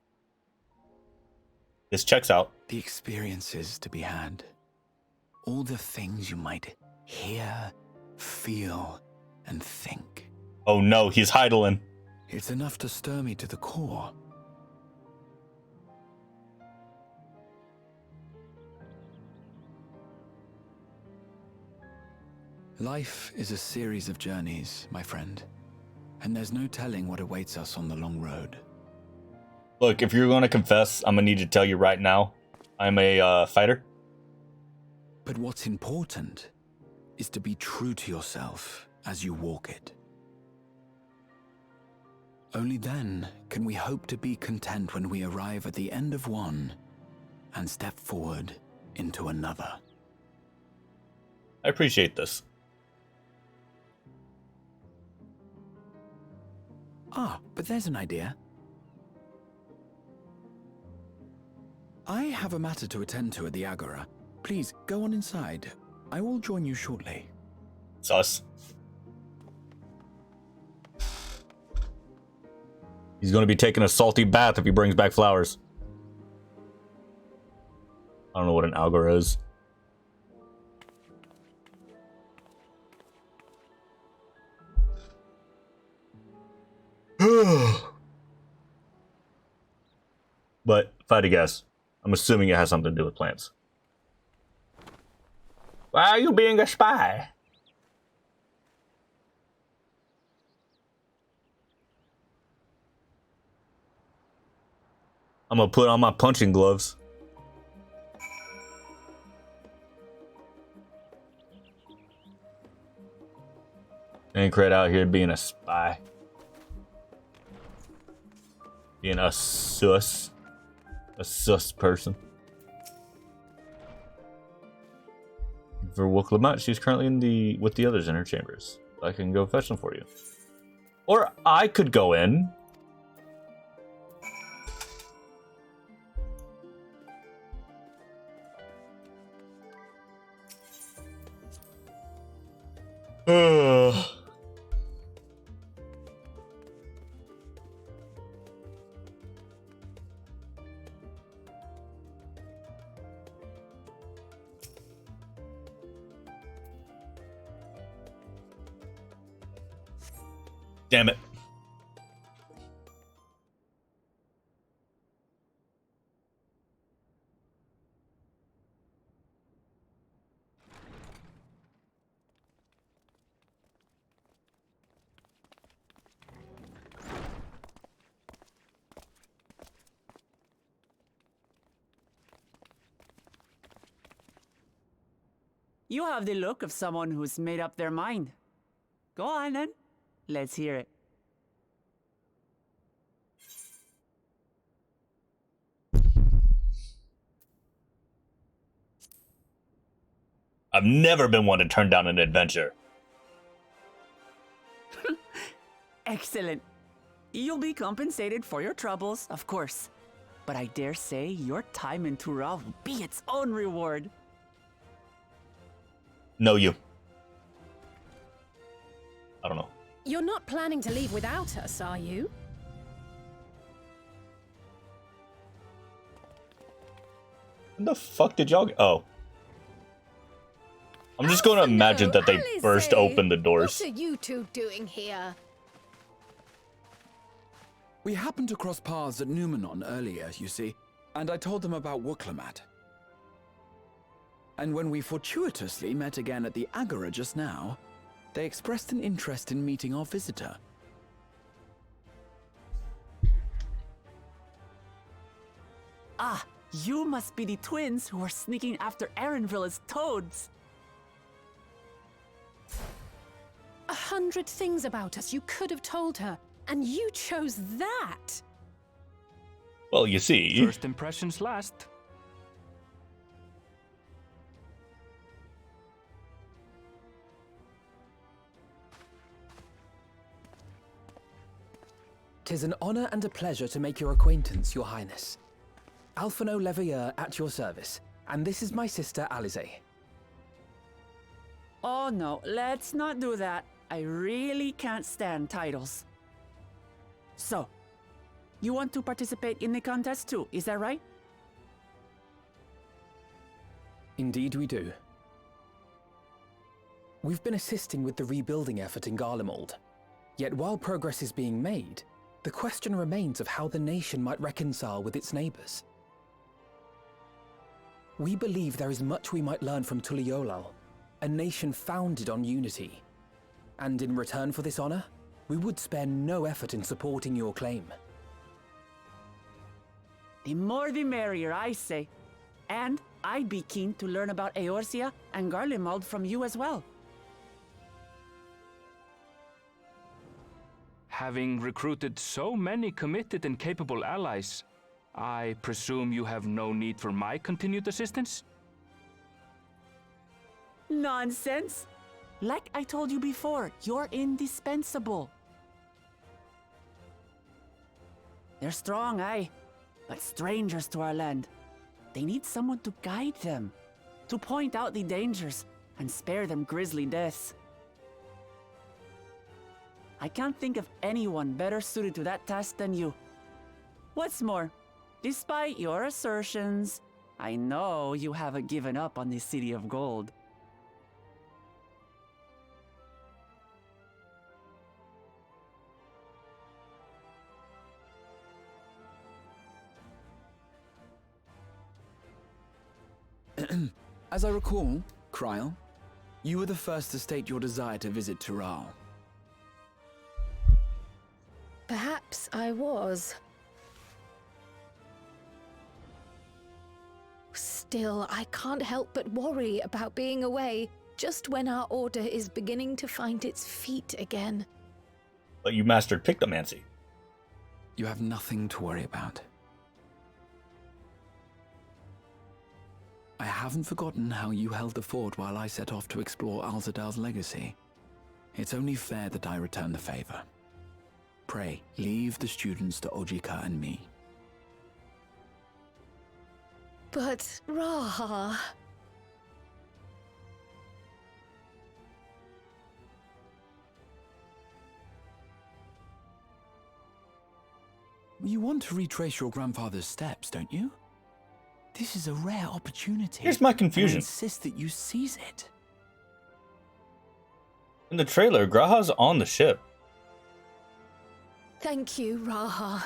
Speaker 6: This checks out.
Speaker 4: The experiences to be had, all the things you might hear, feel, and think.
Speaker 6: Oh no, he's Heidelin.
Speaker 4: It's enough to stir me to the core. Life is a series of journeys, my friend, and there's no telling what awaits us on the long road.
Speaker 6: Look, if you're going to confess, I'm going to need to tell you right now, I'm a fighter.
Speaker 4: But what's important is to be true to yourself as you walk it. Only then can we hope to be content when we arrive at the end of one and step forward into another.
Speaker 6: I appreciate this.
Speaker 4: Ah, but there's an idea. I have a matter to attend to at the Agora. Please, go on inside. I will join you shortly.
Speaker 6: Sus. He's going to be taking a salty bath if he brings back flowers. I don't know what an Agora is. But if I had to guess, I'm assuming it has something to do with plants. Why are you being a spy? I'm gonna put on my punching gloves. Ain't Cred out here being a spy. Being a sus person. For Wurklamat, she's currently with the others in her chambers. I can go fetch them for you. Or I could go in. Damn it.
Speaker 3: You have the look of someone who's made up their mind. Go on then. Let's hear it.
Speaker 6: I've never been one to turn down an adventure.
Speaker 3: Excellent. You'll be compensated for your troubles, of course. But I dare say your time in Tural will be its own reward.
Speaker 6: No, you. I don't know.
Speaker 7: You're not planning to leave without us, are you?
Speaker 6: When the fuck did y'all... Oh. I'm just going to imagine that they burst open the doors.
Speaker 7: What are you two doing here?
Speaker 4: We happened to cross paths at Numenon earlier, you see, and I told them about Wuklamat. And when we fortuitously met again at the Agora just now, they expressed an interest in meeting our visitor.
Speaker 3: Ah, you must be the twins who are sneaking after Erenville as toads.
Speaker 7: 100 things about us you could have told her, and you chose that.
Speaker 6: Well, you see...
Speaker 2: First impressions last.
Speaker 8: "'Tis an honor and a pleasure to make your acquaintance, Your Highness. Alphino Leveilleur at your service, and this is my sister Alize."
Speaker 3: Oh no, let's not do that. I really can't stand titles. So, you want to participate in the contest too, is that right?
Speaker 8: Indeed we do. We've been assisting with the rebuilding effort in Garlemald. Yet while progress is being made, the question remains of how the nation might reconcile with its neighbors. We believe there is much we might learn from Tuliolal, a nation founded on unity. And in return for this honor, we would spare no effort in supporting your claim.
Speaker 3: The more the merrier, I say. And I'd be keen to learn about Eorzea and Garlemald from you as well.
Speaker 2: Having recruited so many committed and capable allies, I presume you have no need for my continued assistance?
Speaker 3: Nonsense! Like I told you before, you're indispensable. They're strong, aye, but strangers to our land. They need someone to guide them, to point out the dangers and spare them grisly deaths. I can't think of anyone better suited to that task than you. What's more, despite your assertions, I know you haven't given up on the City of Gold.
Speaker 4: As I recall, Kryl, you were the first to state your desire to visit Tural.
Speaker 7: Perhaps I was. Still, I can't help but worry about being away just when our order is beginning to find its feet again.
Speaker 6: But you mastered Pictomancy.
Speaker 4: You have nothing to worry about. I haven't forgotten how you held the fort while I set off to explore Alzadal's legacy. It's only fair that I return the favor. Pray, leave the students to Ojika and me.
Speaker 7: But, Raha...
Speaker 4: You want to retrace your grandfather's steps, don't you? This is a rare opportunity.
Speaker 6: Here's my
Speaker 4: and I
Speaker 6: confusion.
Speaker 4: insist that you seize it.
Speaker 6: In the trailer, Graha's on the ship.
Speaker 7: Thank you, Raha.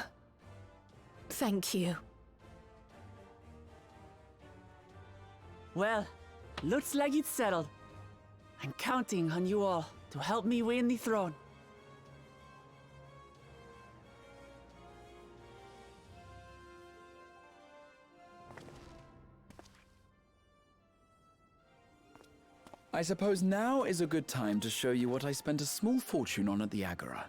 Speaker 7: Thank you.
Speaker 3: Well, looks like it's settled. I'm counting on you all to help me win the throne.
Speaker 4: I suppose now is a good time to show you what I spent a small fortune on at the Agora.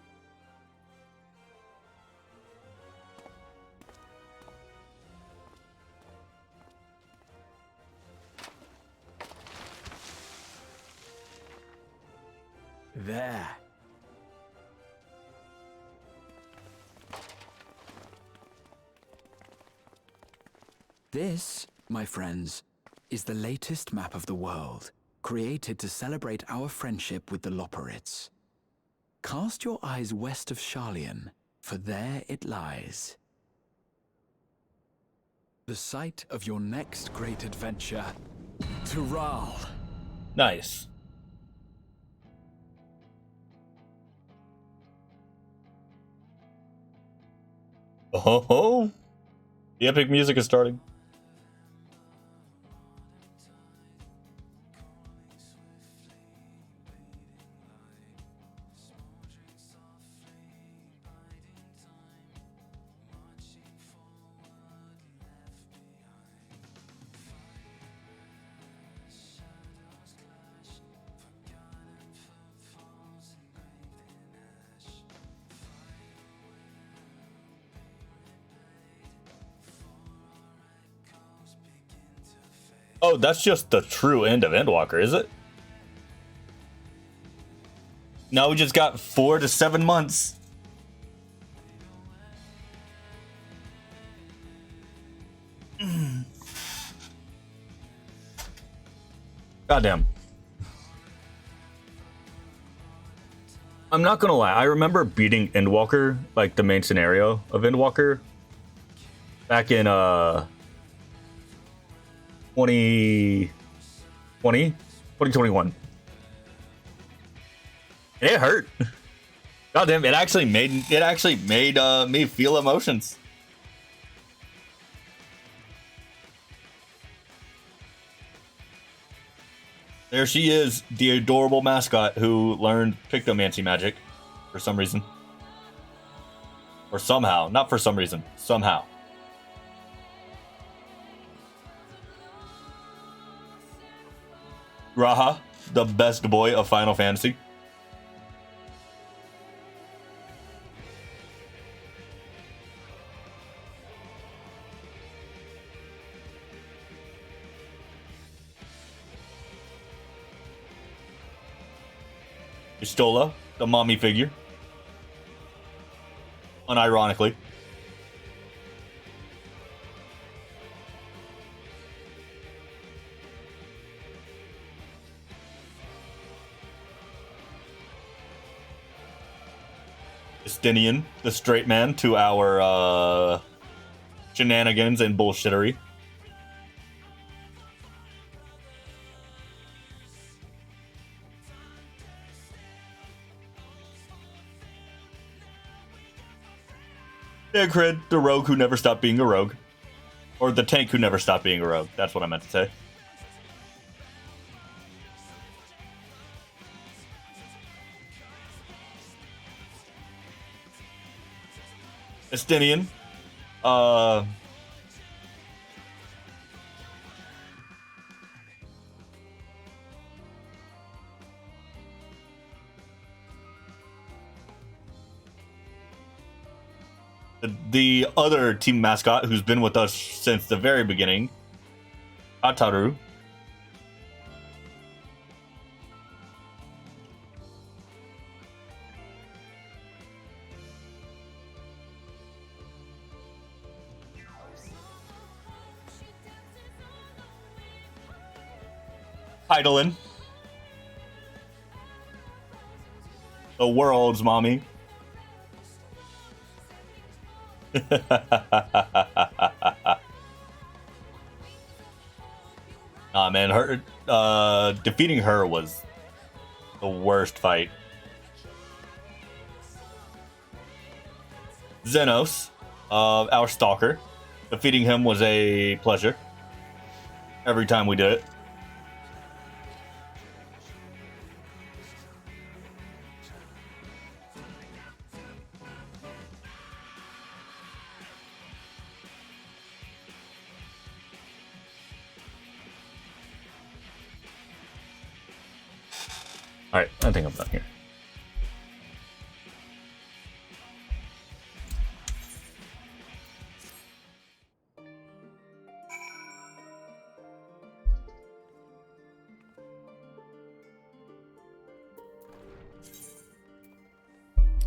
Speaker 4: There. This, my friends, is the latest map of the world, created to celebrate our friendship with the Loporrits. Cast your eyes west of Sharlayan, for there it lies. The site of your next great adventure, Tural.
Speaker 6: Nice. Oh, the epic music is starting. Oh, that's just the true end of Endwalker, is it? Now we just got 4 to 7 months. Goddamn. I'm not gonna lie, I remember beating Endwalker, like the main scenario of Endwalker, back in 2021. And it hurt. Goddamn, it actually made me feel emotions. There she is, the adorable mascot who learned Pictomancy magic for some reason. Or somehow, not for some reason, somehow. Raha, the best boy of Final Fantasy. Stola, the mommy figure. Unironically. Justinian, the straight man to our shenanigans and bullshittery. Dagrid, the rogue who never stopped being a rogue. Or the tank who never stopped being a rogue. That's what I meant to say. Estinian. The other team mascot who's been with us since the very beginning, Ataru. Hydaelyn, the world's mommy. Nah, man, her defeating her was the worst fight. Xenos, our stalker, defeating him was a pleasure. Every time we did it. Alright, I think I'm done here.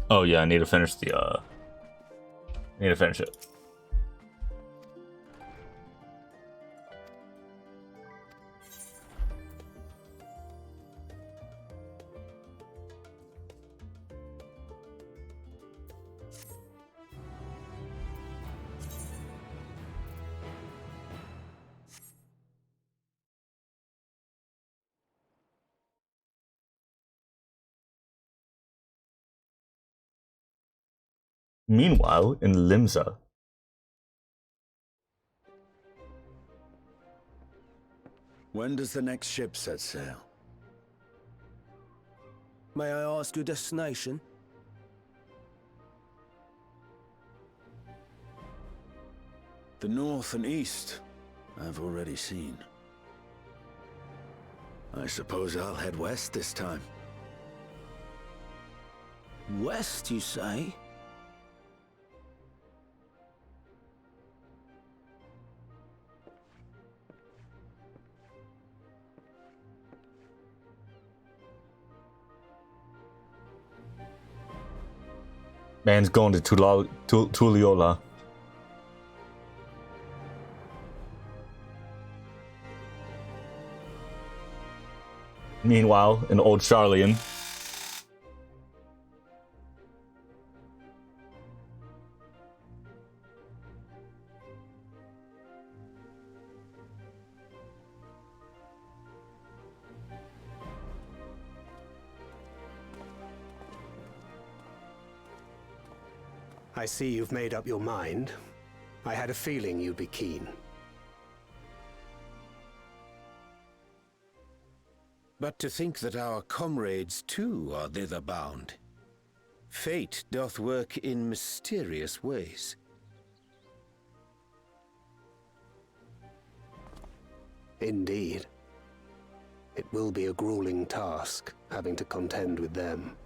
Speaker 6: Oh yeah, I need to finish the I need to finish it. Meanwhile, in Limsa,
Speaker 9: When does the next ship set sail?
Speaker 10: May I ask your destination?
Speaker 9: The north and east, I've already seen. I suppose I'll head west this time.
Speaker 10: West, you say?
Speaker 6: man's going to Tulliola. Meanwhile, in Old Sharlayan,
Speaker 10: I see you've made up your mind. I had a feeling you'd be keen.
Speaker 9: But to think that our comrades too are thither bound. Fate doth work in mysterious ways.
Speaker 10: Indeed. It will be a grueling task, having to contend with them.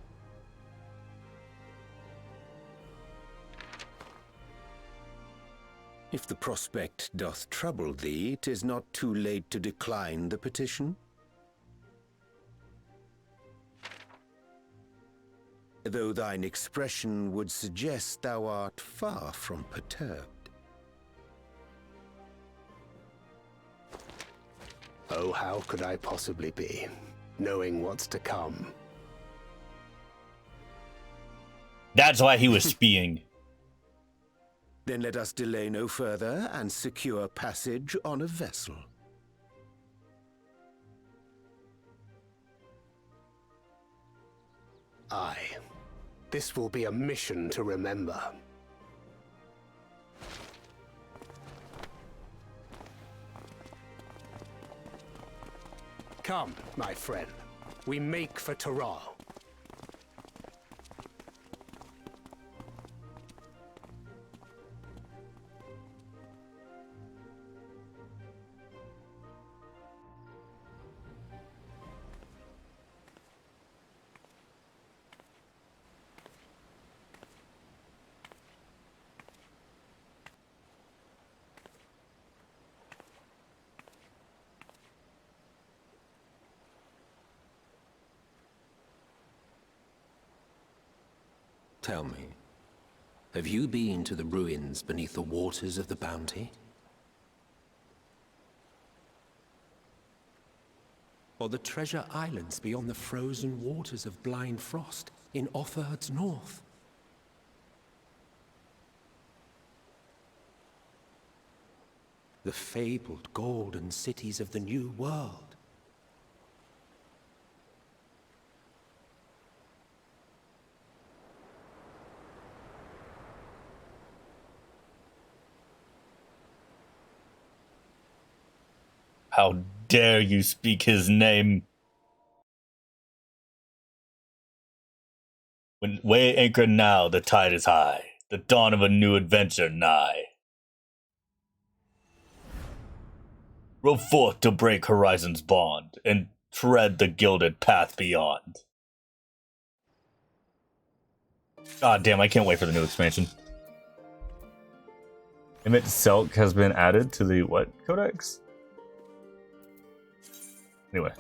Speaker 9: If the prospect doth trouble thee, 'tis not too late to decline the petition. Though thine expression would suggest thou art far from perturbed.
Speaker 10: Oh, how could I possibly be, knowing what's to come?
Speaker 6: that's why he was speeing.
Speaker 9: Then let us delay no further and secure passage on a vessel.
Speaker 10: Aye. This will be a mission to remember. Come, my friend. We make for Tural.
Speaker 11: Tell me, have you been to the ruins beneath the waters of the Bounty? Or the treasure islands beyond the frozen waters of Blind Frost in Offerd's north? The fabled golden cities of the New World?
Speaker 6: How dare you speak his name? When weigh anchor now, the tide is high, the dawn of a new adventure nigh. Row forth to break horizon's bond, and tread the gilded path beyond. God damn, I can't wait for the new expansion. Emit Selk has been added to the what codex? Anyway.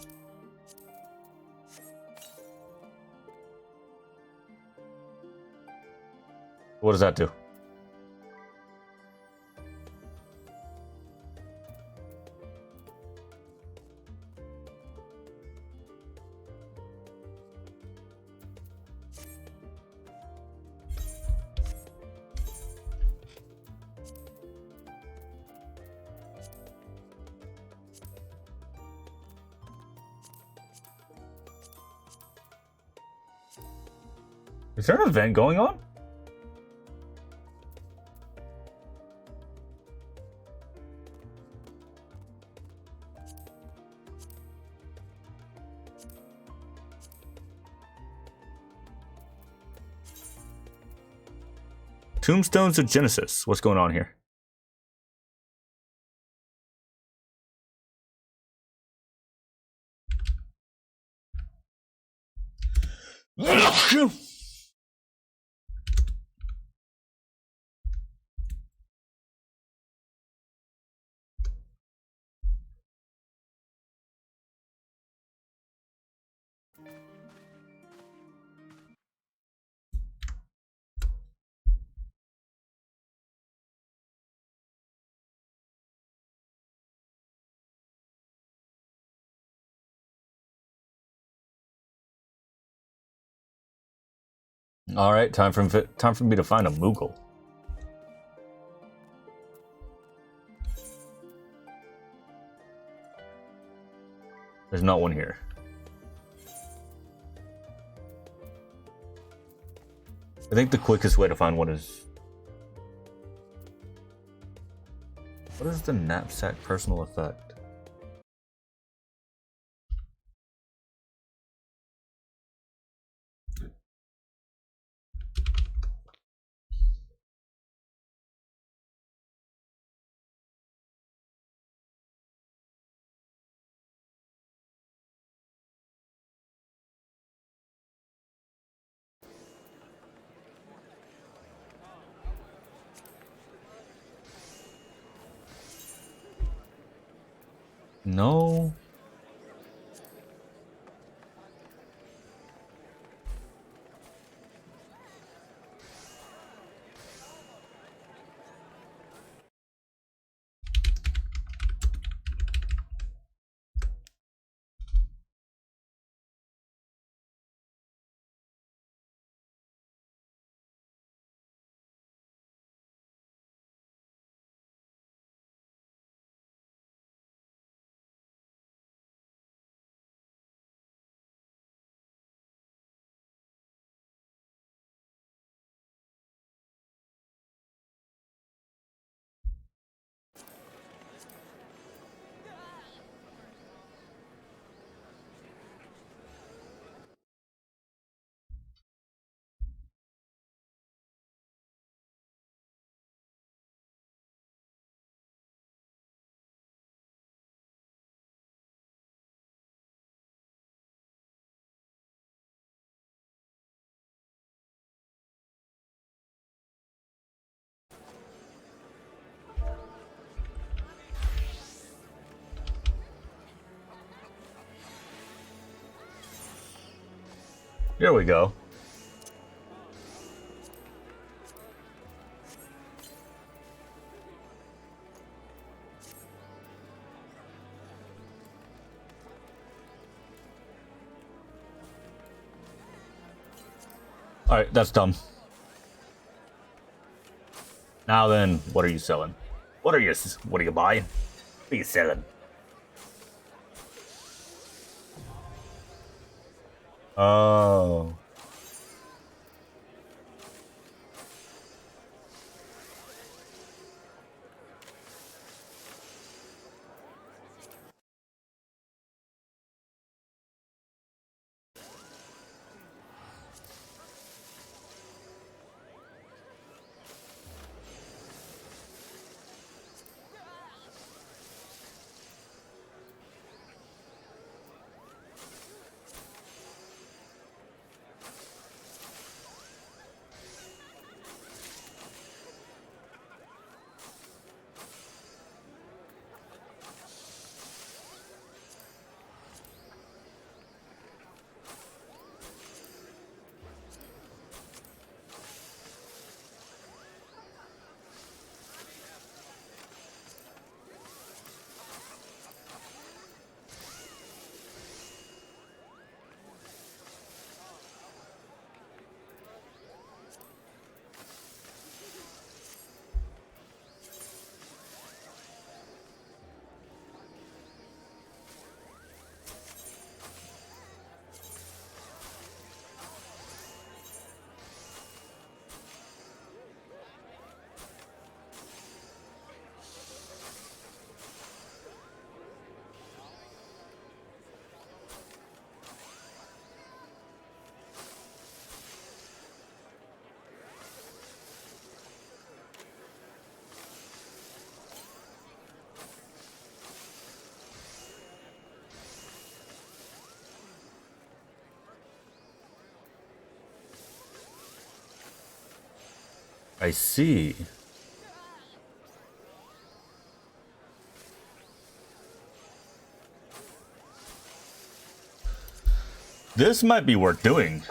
Speaker 6: What does that do? Is there an event going on? Tombstones of Genesis. What's going on here? All right, time for me to find a Moogle. There's not one here. I think the quickest way to find one is... What is the knapsack personal effect? No. Here we go. Alright, that's dumb. Now then, what are you selling? What are you buying? What are you selling? Oh. I see. This might be worth doing.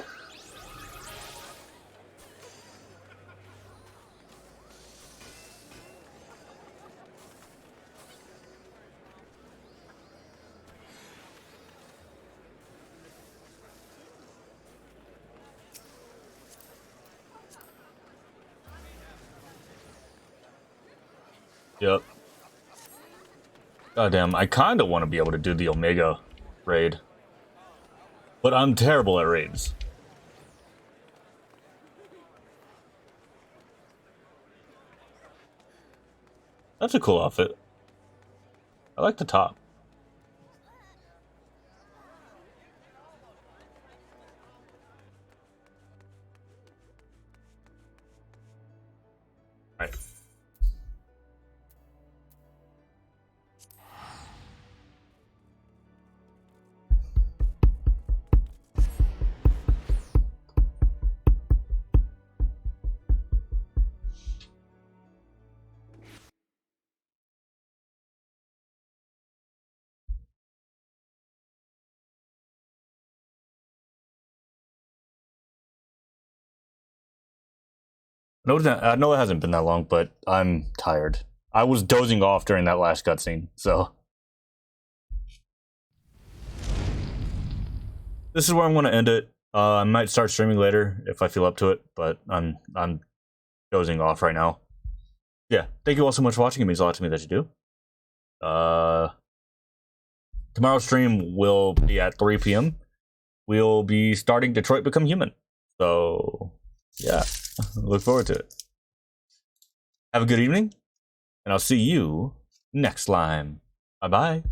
Speaker 6: Yep. Goddamn, I kind of want to be able to do the Omega raid. But I'm terrible at raids. That's a cool outfit. I like the top. Alright. I know it hasn't been that long, but I'm tired. I was dozing off during that last cutscene, so this is where I'm going to end it. I might start streaming later if I feel up to it, but I'm dozing off right now. Yeah, thank you all so much for watching. It means a lot to me that you do. Tomorrow's stream will be at 3 p.m. We'll be starting Detroit Become Human. So, yeah, look forward to it. Have a good evening, and I'll see you next time. Bye-bye.